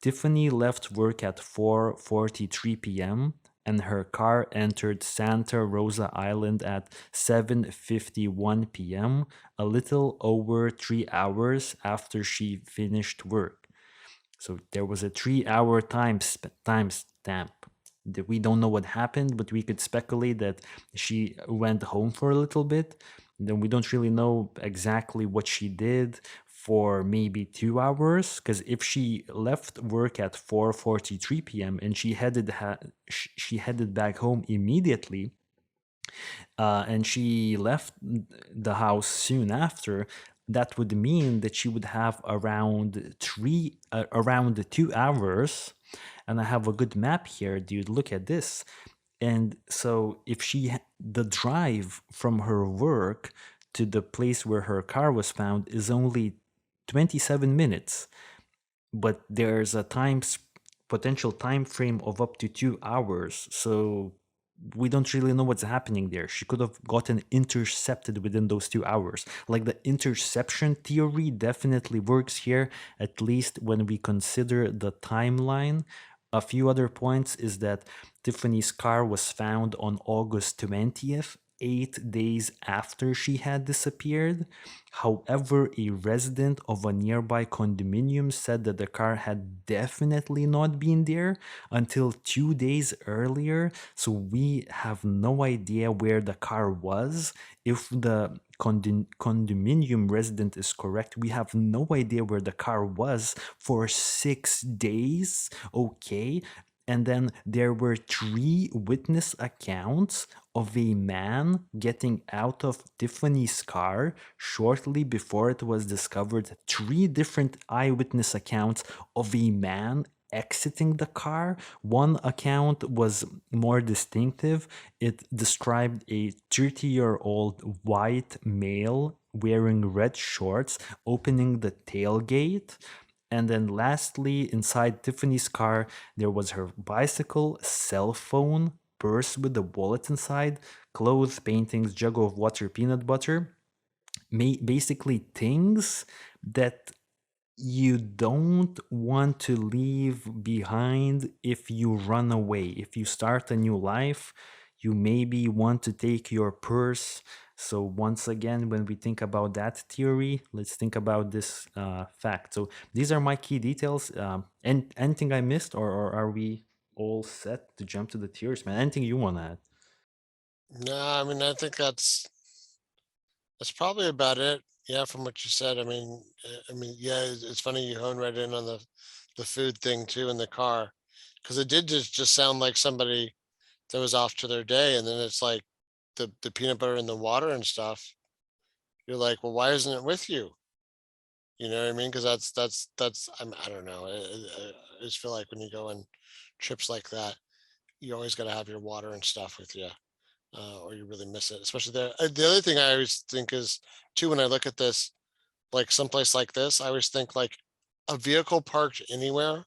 Tiffany left work at 4:43 p.m. and her car entered Santa Rosa Island at 7:51 p.m., a little over 3 hours after she finished work. So there was a 3 hour time stamp. That we don't know what happened, but we could speculate that she went home for a little bit. Then we don't really know exactly what she did for maybe 2 hours. Because if she left work at 4:43 p.m. and she headed back home immediately, and she left the house soon after, that would mean that she would have around 2 hours. And I have a good map here, dude. Look at this. And so if the drive from her work to the place where her car was found is only 27 minutes, but there's a potential time frame of up to 2 hours. So we don't really know what's happening there. She could have gotten intercepted within those 2 hours. Like, the interception theory definitely works here, at least when we consider the timeline. A few other points is that Tiffany's car was found on August 20th, 8 days after she had disappeared. However, a resident of a nearby condominium said that the car had definitely not been there until 2 days earlier. So we have no idea where the car was. If the condominium resident is correct, we have no idea where the car was for 6 days. Okay. And then there were 3 witness accounts of a man getting out of Tiffany's car shortly before it was discovered. 3 different eyewitness accounts of a man exiting the car. One account was more distinctive. It described a 30-year-old white male wearing red shorts opening the tailgate. And then lastly, inside Tiffany's car, there was her bicycle, cell phone, purse with a wallet inside, clothes, paintings, jug of water, peanut butter. Basically, things that you don't want to leave behind if you run away. If you start a new life, you maybe want to take your purse. So, once again, when we think about that theory, let's think about this fact. So, these are my key details. And anything I missed, or are we all set to jump to the theories, man? Anything you want to add? No, I mean, I think that's probably about it. Yeah, from what you said. I mean, yeah, it's funny you hone right in on the food thing too in the car, because it did just sound like somebody that was off to their day, and then it's like the peanut butter and the water and stuff. You're like, well, why isn't it with you? You know what I mean? Because I don't know. I just feel like when you go on trips like that, you always got to have your water and stuff with you, or you really miss it. Especially the other thing I always think is too, when I look at this, like someplace like this, I always think like a vehicle parked anywhere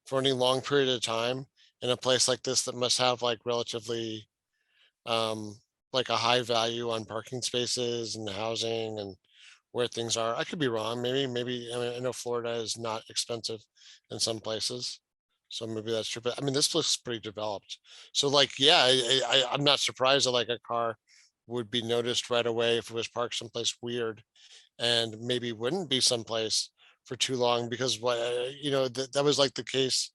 for any long period of time in a place like this that must have like relatively um like a high value on parking spaces and housing and where things are. I could be wrong. Maybe I mean, I know Florida is not expensive in some places. So maybe that's true. But I mean, this looks pretty developed. So like, yeah, I'm not surprised that like a car would be noticed right away if it was parked someplace weird, and maybe wouldn't be someplace for too long, because that was like the case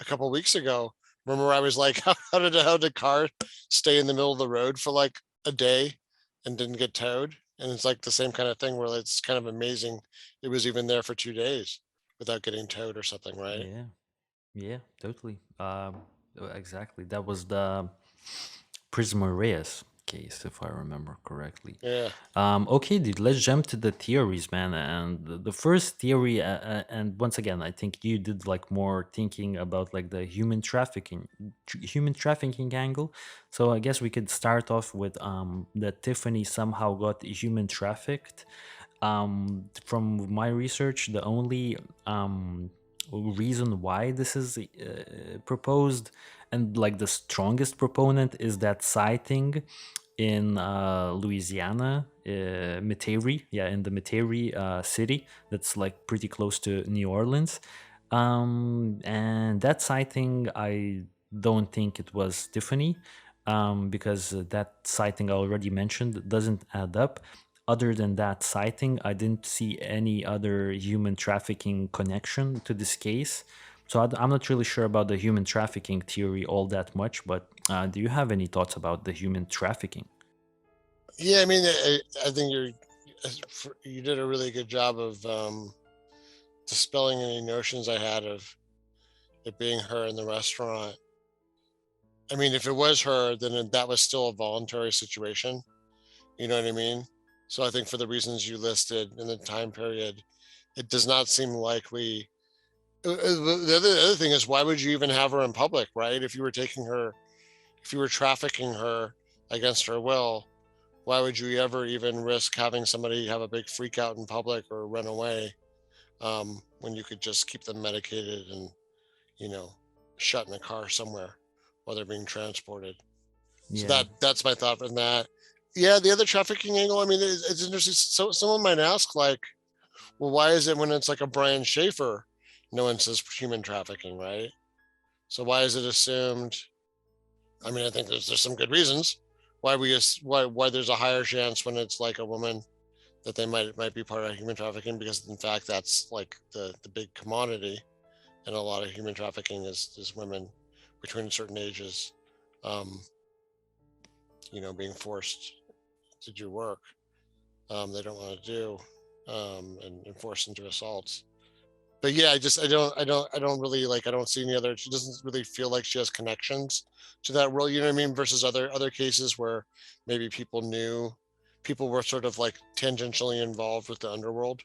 a couple weeks ago. Remember, I was like, how did a car stay in the middle of the road for like a day and didn't get towed? And it's like the same kind of thing where it's kind of amazing it was even there for 2 days without getting towed or something, right? Yeah, yeah, totally. Exactly. That was the Prisma Reyes case, if I remember correctly. Yeah. Okay, dude, let's jump to the theories, man. And the first theory, and once again, I think you did like more thinking about like the human trafficking angle. So I guess we could start off with that Tiffany somehow got human trafficked. From my research, the only reason why this is proposed, and like the strongest proponent, is that sighting in Louisiana, Metairie, yeah, in the Metairie city, that's like pretty close to New Orleans. And that sighting, I don't think it was Tiffany, because that sighting I already mentioned doesn't add up. Other than that sighting, I didn't see any other human trafficking connection to this case. So I'm not really sure about the human trafficking theory all that much, but do you have any thoughts about the human trafficking? Yeah, I mean, I think you did a really good job of dispelling any notions I had of it being her in the restaurant. I mean, if it was her, then that was still a voluntary situation. You know what I mean? So I think for the reasons you listed in the time period, it does not seem likely. The other thing is, why would you even have her in public, right? If you were trafficking her against her will, why would you ever even risk having somebody have a big freak out in public or run away, when you could just keep them medicated and, you know, shut in a car somewhere while they're being transported? So Yeah. that's my thought on that. Yeah, the other trafficking angle, I mean, it's interesting. So someone might ask, like, well, why is it when it's like a Brian Schaefer, no one says human trafficking, right? So why is it assumed? I mean, I think there's some good reasons why why there's a higher chance when it's like a woman that they might be part of human trafficking, because in fact that's like the big commodity, and a lot of human trafficking is women between certain ages, um, being forced to do work they don't want to do, and forced into assaults. But yeah, I don't really like. I don't see any other. She doesn't really feel like she has connections to that world. You know what I mean? Versus other cases where maybe people were sort of like tangentially involved with the underworld.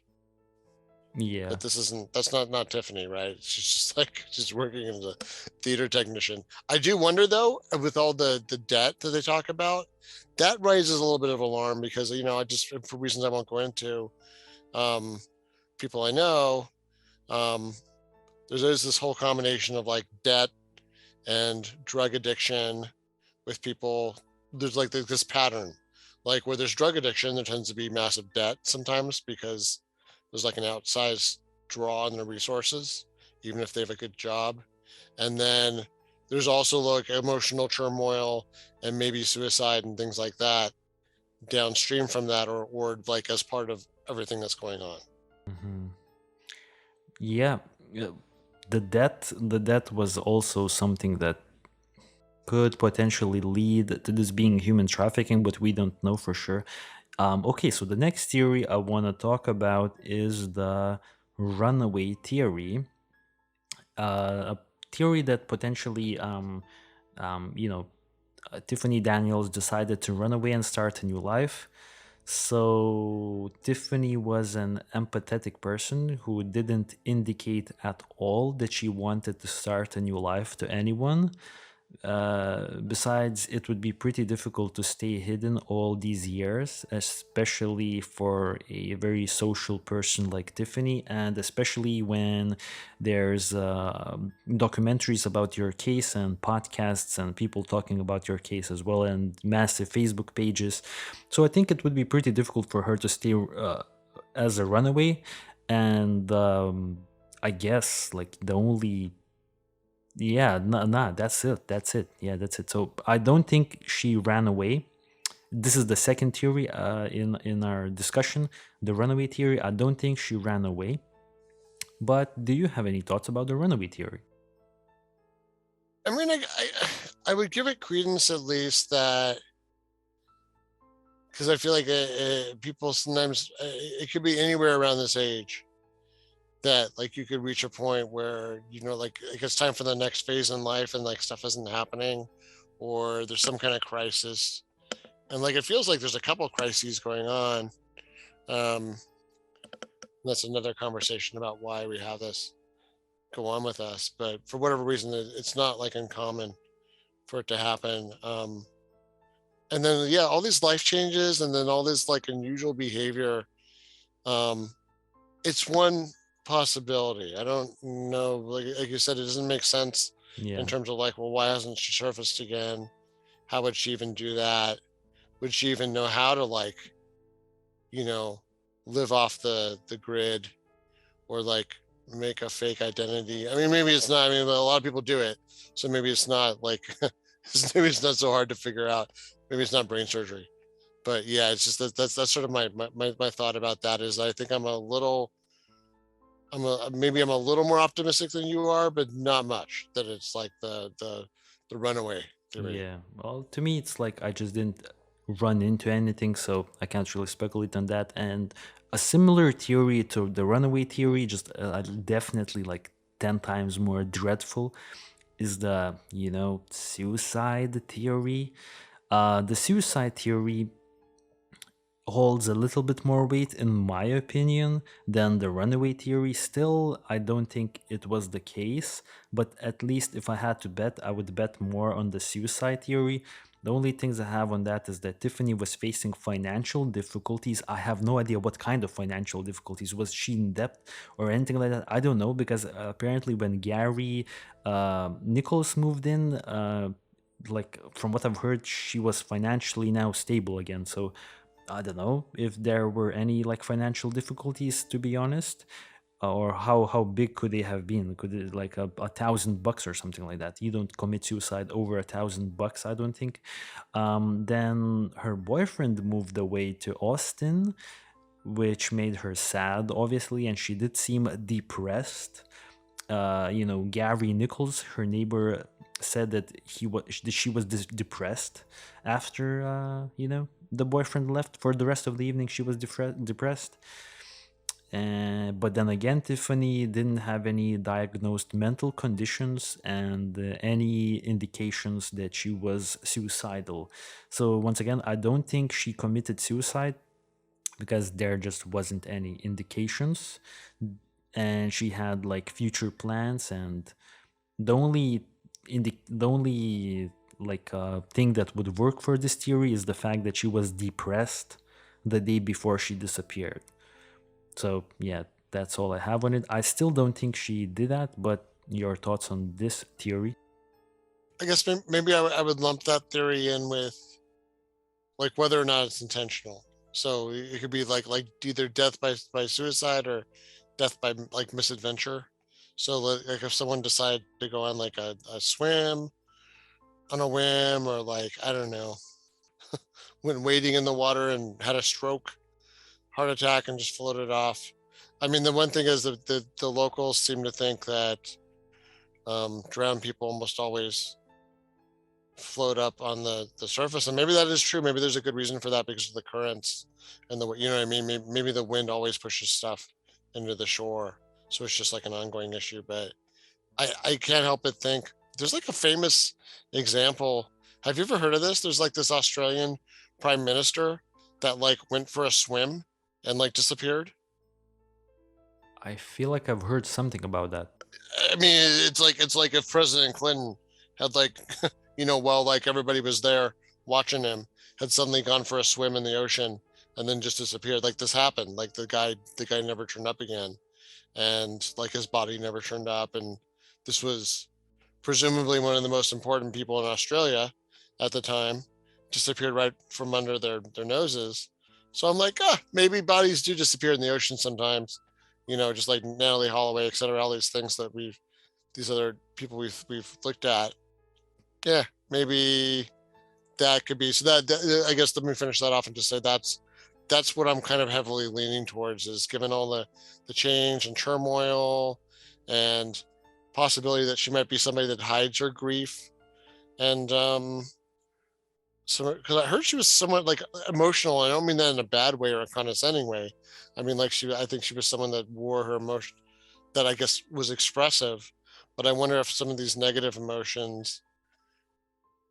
Yeah. But this isn't. That's not Tiffany, right? She's just like she's working as a theater technician. I do wonder though, with all the debt that they talk about, that raises a little bit of alarm, because I just, for reasons I won't go into, um, people I know, um, there's this whole combination of like debt and drug addiction with people. There's like this pattern, like where there's drug addiction, there tends to be massive debt sometimes, because there's like an outsized draw on their resources, even if they have a good job. And then there's also like emotional turmoil and maybe suicide and things like that downstream from that, or like as part of everything that's going on. Hmm. Yeah. uh, the debt was also something that could potentially lead to this being human trafficking, but we don't know for sure. Okay, so the next theory I want to talk about is the runaway theory, a theory that potentially, you know, Tiffany Daniels decided to run away and start a new life. So Tiffany was an empathetic person who didn't indicate at all that she wanted to start a new life to anyone. Besides, it would be pretty difficult to stay hidden all these years, especially for a very social person like Tiffany, and especially when there's documentaries about your case and podcasts and people talking about your case as well, and massive Facebook pages. So I think it would be pretty difficult for her to stay as a runaway. And I guess like the only, yeah, nah, that's it. That's it. Yeah, that's it. So I don't think she ran away. This is the second theory in our discussion, the runaway theory. I don't think she ran away. But do you have any thoughts about the runaway theory? I mean, I would give it credence, at least that, because I feel like people sometimes, it could be anywhere around this age that like you could reach a point where like it's time for the next phase in life, and like stuff isn't happening, or there's some kind of crisis, And like it feels like there's a couple crises going on. Um, that's another conversation about why we have this go on with us. But for whatever reason, it's not like uncommon for it to happen. And then yeah, all these life changes, and then all this like unusual behavior. Um, it's one possibility. I don't know. Like you said, it doesn't make sense in Yeah. terms of like, well, why hasn't she surfaced again? How would she even do that? Would she even know how to like, you know, live off the grid, or like make a fake identity? I mean, maybe it's not. I mean, a lot of people do it, so maybe it's not like maybe it's not so hard to figure out. Maybe it's not brain surgery. But yeah, it's just that's sort of my thought about that is I think maybe I'm a little more optimistic than you are, but not much that it's like the runaway theory. Yeah, well, to me, it's like I just didn't run into anything, so I can't really speculate on that. And a similar theory to the runaway theory, just definitely like 10 times more dreadful, is the, suicide theory. The suicide theory holds a little bit more weight, in my opinion, than the runaway theory. Still, I don't think it was the case, but at least if I had to bet, I would bet more on the suicide theory. The only things I have on that is that Tiffany was facing financial difficulties. I have no idea what kind of financial difficulties. Was she in debt or anything like that? I don't know, because apparently when Gary Nichols moved in, like from what I've heard, she was financially now stable again. So I don't know if there were any like financial difficulties, to be honest, or how big could they have been? Could it like $1,000 or something like that? You don't commit suicide over $1,000, I don't think. Then her boyfriend moved away to Austin, which made her sad, obviously, and she did seem depressed. Gary Nichols, her neighbor, said that she was depressed after the boyfriend left. For the rest of the evening, she was depressed. But then again, Tiffany didn't have any diagnosed mental conditions and any indications that she was suicidal. So once again, I don't think she committed suicide because there just wasn't any indications, and she had like future plans, and the only like thing that would work for this theory is the fact that she was depressed the day before she disappeared. So yeah, that's all I have on it. I still don't think she did that, but your thoughts on this theory? I guess maybe I would lump that theory in with like whether or not it's intentional. So it could be like either death by suicide or death by like misadventure. So like if someone decided to go on like a swim on a whim, or like I don't know, went wading in the water and had a stroke, heart attack, and just floated off. I mean, the one thing is that the locals seem to think that drowned people almost always float up on the surface, and maybe that is true. Maybe there's a good reason for that because of the currents and the you know what I mean. Maybe the wind always pushes stuff into the shore, so it's just like an ongoing issue. But I can't help but think there's like a famous example. Have you ever heard of this? There's like this Australian prime minister that like went for a swim and like disappeared. I feel like I've heard something about that. I mean, it's like if President Clinton had like, while like everybody was there watching him, had suddenly gone for a swim in the ocean and then just disappeared. Like this happened. Like the guy never turned up again, and like his body never turned up, and this was presumably one of the most important people in Australia at the time, disappeared right from under their noses. So I'm like, maybe bodies do disappear in the ocean sometimes, just like Natalie Holloway, et cetera, all these things that these other people we've looked at. Yeah, maybe that could be. So I guess let me finish that off and just say that's what I'm kind of heavily leaning towards, is given all the change and turmoil and possibility that she might be somebody that hides her grief, and so because I heard she was somewhat like emotional. I don't mean that in a bad way or a condescending way. I mean like I think she was someone that wore her emotion, that I guess was expressive. But I wonder if some of these negative emotions,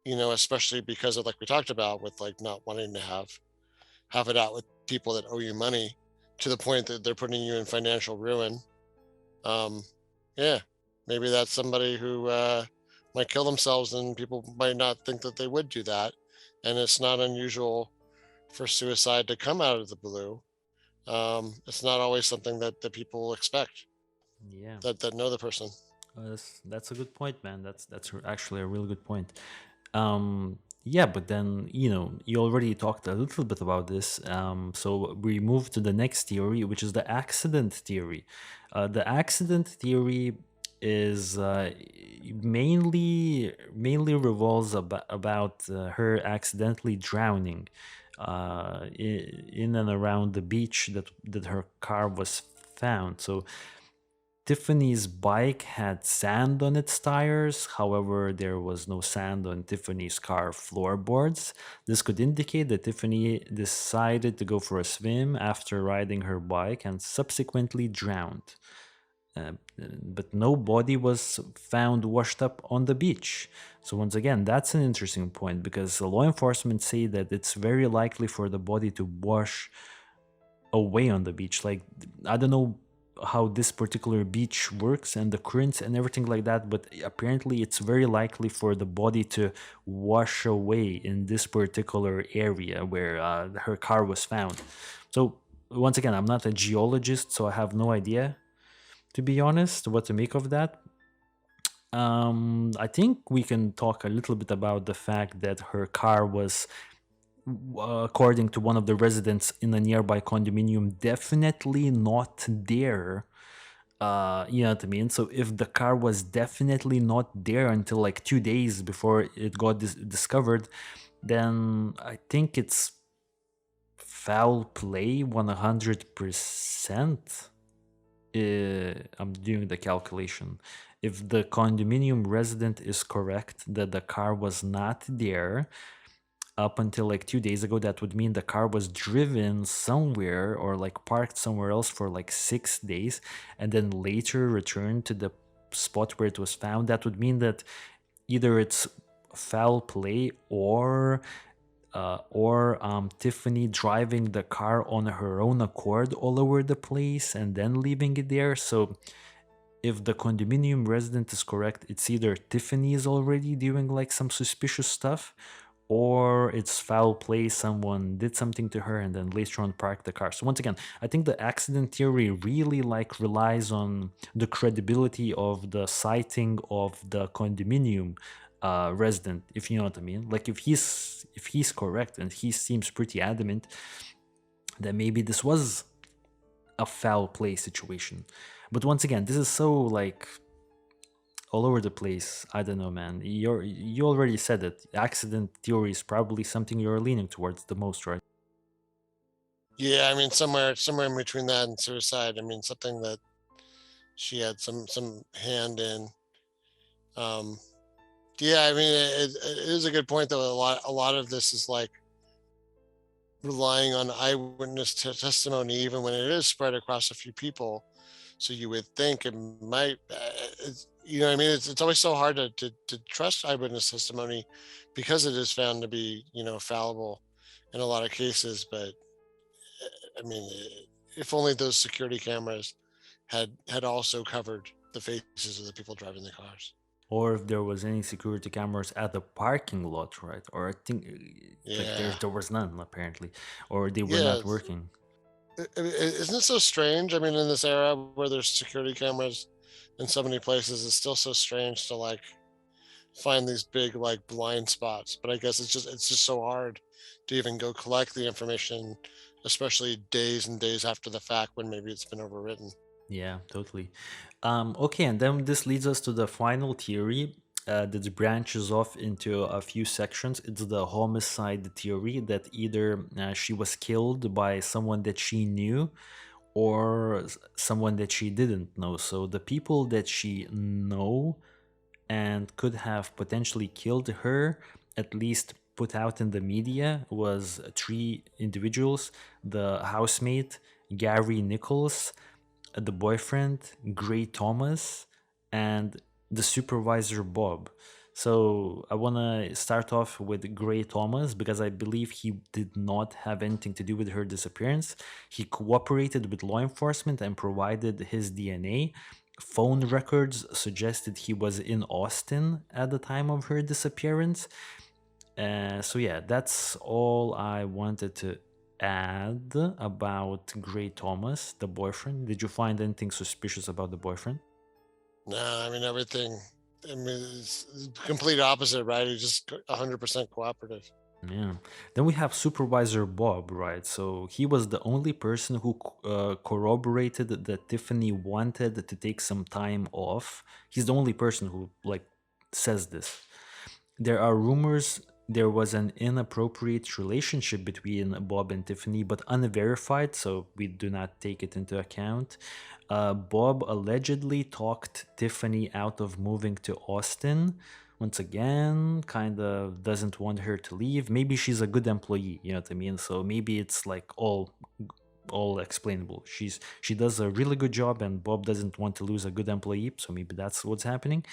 especially because of like we talked about with like not wanting to have it out with people that owe you money to the point that they're putting you in financial ruin. Um, yeah, maybe that's somebody who might kill themselves, and people might not think that they would do that. And it's not unusual for suicide to come out of the blue. It's not always something that people expect Yeah. that know the person. That's a good point, man. Actually a really good point. Yeah, but then you already talked a little bit about this. So we move to the next theory, which is the accident theory. The accident theory is mainly revolves about her accidentally drowning in and around the beach that her car was found. So Tiffany's bike had sand on its tires, however, there was no sand on Tiffany's car floorboards. This could indicate that Tiffany decided to go for a swim after riding her bike and subsequently drowned. Uh, but no body was found washed up on the beach. So, once again, that's an interesting point because law enforcement say that it's very likely for the body to wash away on the beach. Like, I don't know how this particular beach works and the currents and everything like that, but apparently it's very likely for the body to wash away in this particular area where her car was found. So once again, I'm not a geologist, so I have no idea, to be honest, what to make of that. I think we can talk a little bit about the fact that her car was, according to one of the residents in a nearby condominium, definitely not there. You know what I mean? So if the car was definitely not there until like 2 days before it got discovered, then I think it's foul play 100%. I'm doing the calculation. If the condominium resident is correct that the car was not there, up until like 2 days ago, that would mean the car was driven somewhere or like parked somewhere else for like 6 days and then later returned to the spot where it was found. That would mean that either it's foul play or Tiffany driving the car on her own accord all over the place and then leaving it there. So if the condominium resident is correct, it's either Tiffany is already doing like some suspicious stuff, or it's foul play. Someone did something to her and then later on parked the car. So once again, I think the accident theory really like relies on the credibility of the sighting of the condominium resident, if you know what I mean. Like if he's correct and he seems pretty adamant, then maybe this was a foul play situation. But once again, this is so like all over the place. I don't know, man. You already said it. Accident theory is probably something you're leaning towards the most, right? Yeah, I mean somewhere in between that and suicide. I mean something that she had some hand in. Um, yeah, I mean it is a good point though. A lot of this is like relying on eyewitness testimony, even when it is spread across a few people. So you would think it might, what I mean? It's always so hard to trust eyewitness testimony because it is found to be, fallible in a lot of cases. But I mean, if only those security cameras had also covered the faces of the people driving the cars. Or if there was any security cameras at the parking lot, right? Or I think like Yeah. there was none apparently, or they were Yeah. not working. Isn't it so strange? I mean, in this era where there's security cameras in so many places, it's still so strange to like find these big like blind spots. But I guess it's just so hard to even go collect the information, especially days and days after the fact when maybe it's been overwritten. Yeah, totally. Okay, and then this leads us to the final theory that branches off into a few sections. It's the homicide theory that either she was killed by someone that she knew or someone that she didn't know. So the people that she know and could have potentially killed her, at least put out in the media, was three individuals: the housemate, Gary Nichols, the boyfriend, Gray Thomas, and the supervisor, Bob. So I want to start off with Gray Thomas because I believe he did not have anything to do with her disappearance. He cooperated with law enforcement and provided his DNA. Phone records suggested he was in Austin at the time of her disappearance. So yeah, that's all I wanted to add about Gray Thomas, the boyfriend. Did you find anything suspicious about the boyfriend? Nah, I mean everything. I mean, it's the complete opposite, right? He's just 100% cooperative. Yeah. Then we have Supervisor Bob, right? So he was the only person who corroborated that Tiffany wanted to take some time off. He's the only person who like says this. There are rumors there was an inappropriate relationship between Bob and Tiffany, but unverified, so we do not take it into account. Bob allegedly talked Tiffany out of moving to Austin. Once again, kind of doesn't want her to leave. Maybe she's a good employee, you know what I mean? So maybe it's like all explainable. She does a really good job, and Bob doesn't want to lose a good employee, so maybe that's what's happening.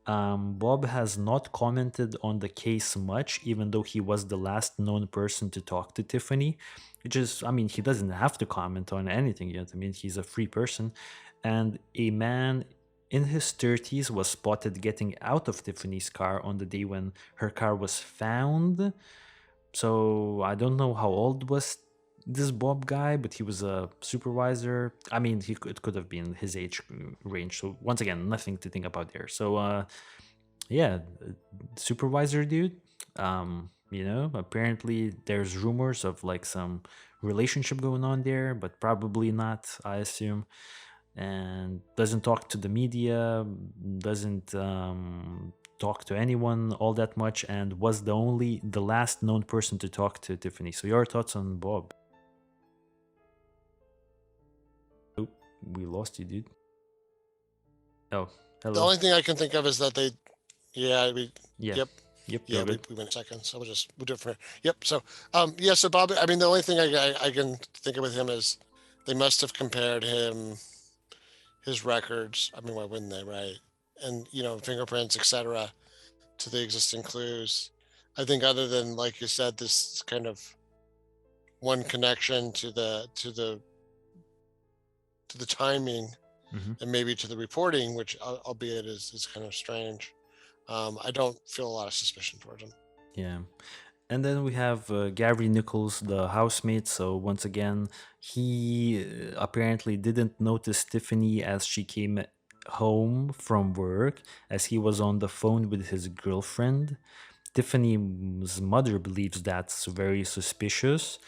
Bob has not commented on the case much, even though he was the last known person to talk to Tiffany. Which is, I mean, he doesn't have to comment on anything yet. I mean, he's a free person. And a man in his 30s was spotted getting out of Tiffany's car on the day when her car was found. So I don't know how old was this Bob guy, but he was a supervisor. I mean, it could have been his age range. So once again, nothing to think about there. So yeah, supervisor dude. Apparently there's rumors of like some relationship going on there, but probably not, I assume. And doesn't talk to the media, doesn't talk to anyone all that much, and was the last known person to talk to Tiffany. So your thoughts on Bob? Oh, we lost you, dude. Oh, The hello. only thing I can think of is that yeah, Yeah. yep, Yep, yeah, you're good. we went second, so we'll do it from here. Yep. So, yeah, so Bob, I mean, the only thing I can think of with him is they must have compared his records. I mean, why wouldn't they, right? And fingerprints, etc., to the existing clues. I think other than like you said, this kind of one connection to the timing Hmm. and maybe to the reporting, which albeit is kind of strange. I don't feel a lot of suspicion towards him. Yeah. And then we have Gary Nichols, the housemate. So once again, he apparently didn't notice Tiffany as she came home from work, as he was on the phone with his girlfriend. Tiffany's mother believes that's very suspicious.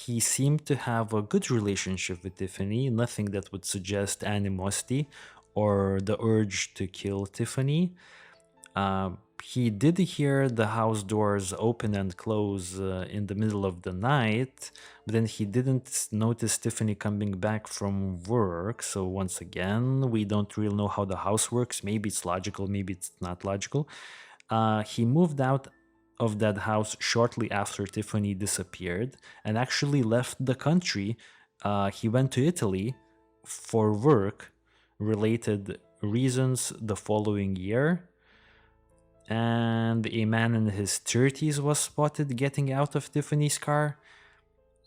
He seemed to have a good relationship with Tiffany, nothing that would suggest animosity or the urge to kill Tiffany. He did hear the house doors open and close in the middle of the night, but then he didn't notice Tiffany coming back from work. So, once again, we don't really know how the house works. Maybe it's logical, maybe it's not logical. He moved out of that house shortly after Tiffany disappeared and actually left the country. He went to Italy for work related reasons the following year, and a man in his 30s was spotted getting out of Tiffany's car,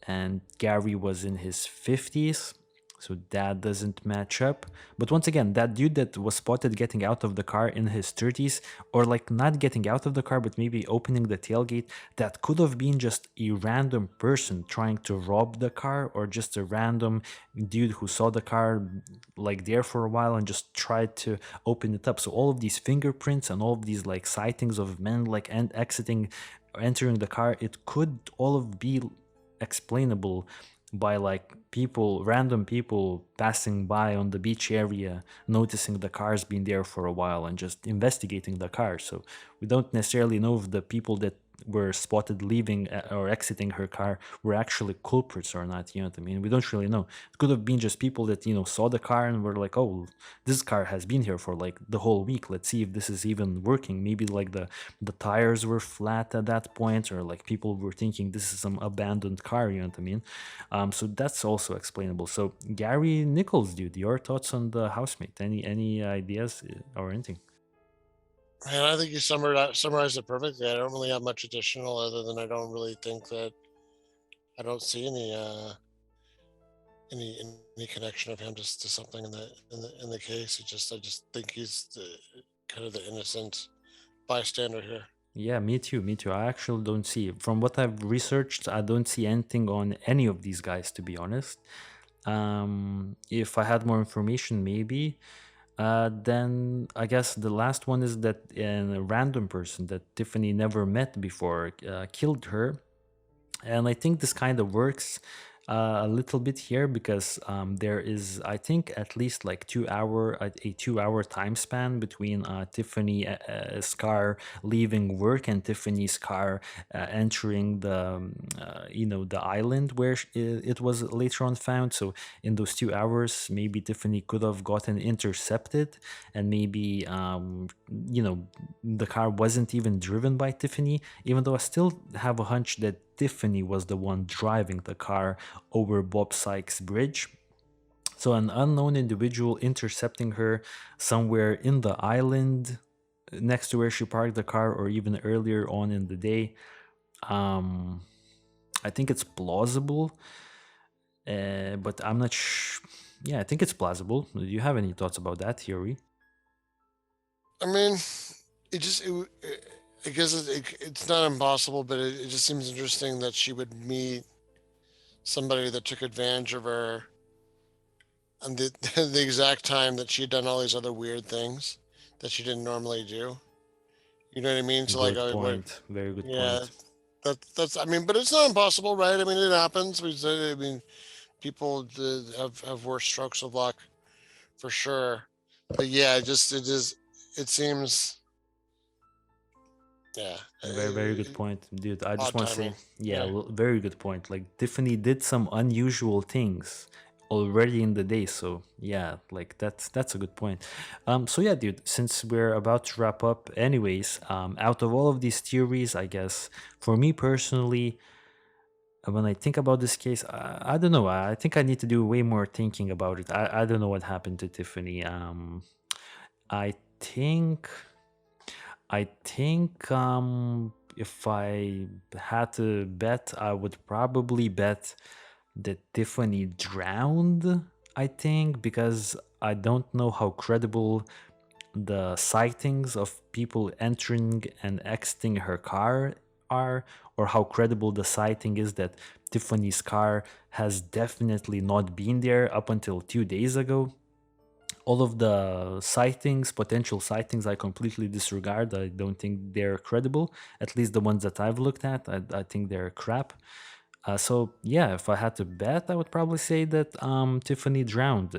and Gary was in his 50s, so that doesn't match up. But once again, that dude that was spotted getting out of the car in his 30s, or like not getting out of the car, but maybe opening the tailgate, that could have been just a random person trying to rob the car, or just a random dude who saw the car like there for a while and just tried to open it up. So all of these fingerprints and all of these like sightings of men like and exiting or entering the car, it could all of be explainable by like random people passing by on the beach area, noticing the cars being there for a while and just investigating the car. So we don't necessarily know if the people that were spotted leaving or exiting her car were actually culprits or not. You know what I mean? We don't really know. It could have been just people that saw the car and were like, "Oh, this car has been here for like the whole week. Let's see if this is even working." Maybe like the tires were flat at that point, or like people were thinking this is some abandoned car. You know what I mean? So that's also explainable. So Gary Nichols, dude, your thoughts on the housemate? Any ideas or anything? And I think you summarized it perfectly. I don't really have much additional other than I don't really think that I don't see any any connection of him just to something in the case. I just think he's kind of the innocent bystander here. Yeah, me too. Me too. I actually don't see, from what I've researched, I don't see anything on any of these guys, to be honest. If I had more information, maybe. Then I guess the last one is that a random person that Tiffany never met before killed her. And I think this kind of works a little bit here because there is, I think, at least like 2 hour a 2 hour time span between Tiffany's car leaving work and Tiffany's car entering the the island where it was later on found. So in those 2 hours, maybe Tiffany could have gotten intercepted, and maybe the car wasn't even driven by Tiffany, even though I still have a hunch that Tiffany was the one driving the car over Bob Sykes Bridge. So an unknown individual intercepting her somewhere in the island next to where she parked the car, or even earlier on in the day. Um, I think it's plausible, but I'm not. Yeah, I think it's plausible. Do you have any thoughts about that theory? I mean, I guess it's not impossible, but it just seems interesting that she would meet somebody that took advantage of her and the exact time that she had done all these other weird things that she didn't normally do. You know what I mean? So like, Good what? point. Very good Yeah, point. that's. I mean, but it's not impossible, right? I mean, it happens. I mean, people have worse strokes of luck for sure. But yeah, it seems yeah, Very, very good point, dude. I just odd want to say, timing. yeah, Yeah. very good point. Like Tiffany did some unusual things already in the day, so yeah, like that's a good point. So yeah, dude, since we're about to wrap up, anyways, out of all of these theories, I guess for me personally, when I think about this case, I don't know. I think I need to do way more thinking about it. I don't know what happened to Tiffany. I think. If I had to bet, I would probably bet that Tiffany drowned. I think because I don't know how credible the sightings of people entering and exiting her car are, or how credible the sighting is that Tiffany's car has definitely not been there up until 2 days ago. All of the sightings, potential sightings, I completely disregard. I don't think they're credible. At least the ones that I've looked at, I think they're crap. So yeah, if I had to bet, I would probably say that Tiffany drowned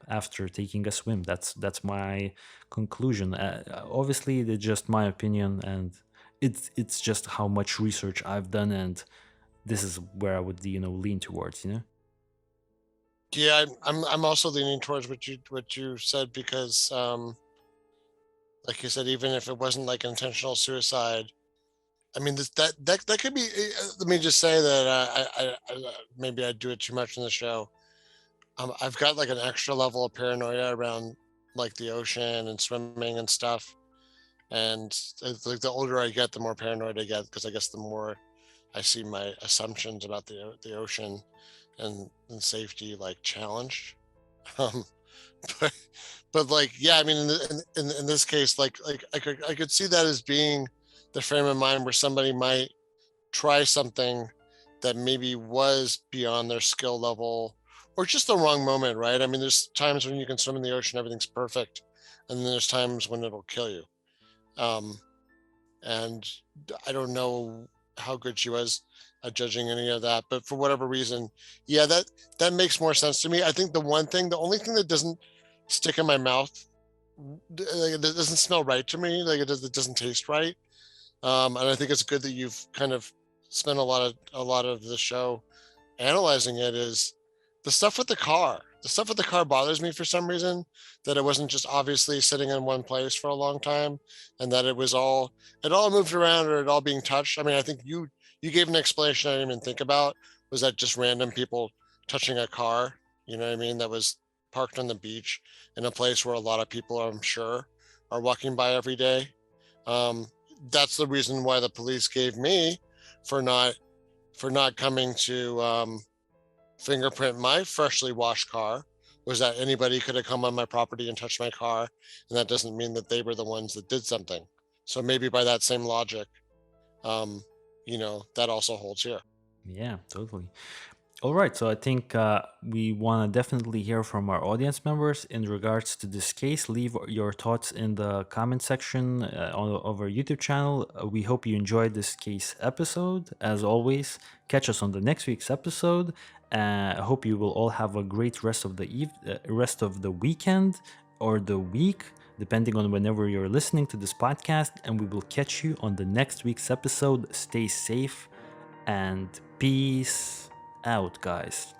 after taking a swim. That's my conclusion. Obviously, it's just my opinion, and it's just how much research I've done, and this is where I would lean towards. Yeah, I'm also leaning towards what you said because like you said, even if it wasn't like intentional suicide, I mean that could be. Let me just say that maybe I do it too much in the show. I've got like an extra level of paranoia around like the ocean and swimming and stuff. And it's like the older I get, the more paranoid I get because I guess the more I see my assumptions about the ocean and safety like challenged. Um, but like yeah, I mean in this case, like I could see that as being the frame of mind where somebody might try something that maybe was beyond their skill level or just the wrong moment, right? I mean, there's times when you can swim in the ocean, everything's perfect, and then there's times when it'll kill you. Um, and I don't know how good she was at judging any of that, but for whatever reason, yeah, that makes more sense to me. I think the only thing that doesn't stick in my mouth, like, it doesn't smell right to me, like it doesn't taste right. And I think it's good that you've kind of spent a lot of the show analyzing it. Is the stuff with the car. The stuff with the car bothers me for some reason, that it wasn't just obviously sitting in one place for a long time, and that it all moved around or it all being touched. I mean, I think you gave an explanation I didn't even think about. Was that just random people touching a car? You know what I mean? That was parked on the beach in a place where a lot of people, I'm sure, are walking by every day. Um, that's the reason why the police gave me for not coming to fingerprint my freshly washed car, was that anybody could have come on my property and touched my car, and that doesn't mean that they were the ones that did something. So maybe by that same logic, um, that also holds here. Yeah, totally. All right, so I think we want to definitely hear from our audience members in regards to this case. Leave your thoughts in the comment section of our YouTube channel. We hope you enjoyed this case episode. As always, catch us on the next week's episode. I hope you will all have a great rest of the rest of the weekend or the week, depending on whenever you're listening to this podcast. And we will catch you on the next week's episode. Stay safe and peace out, guys.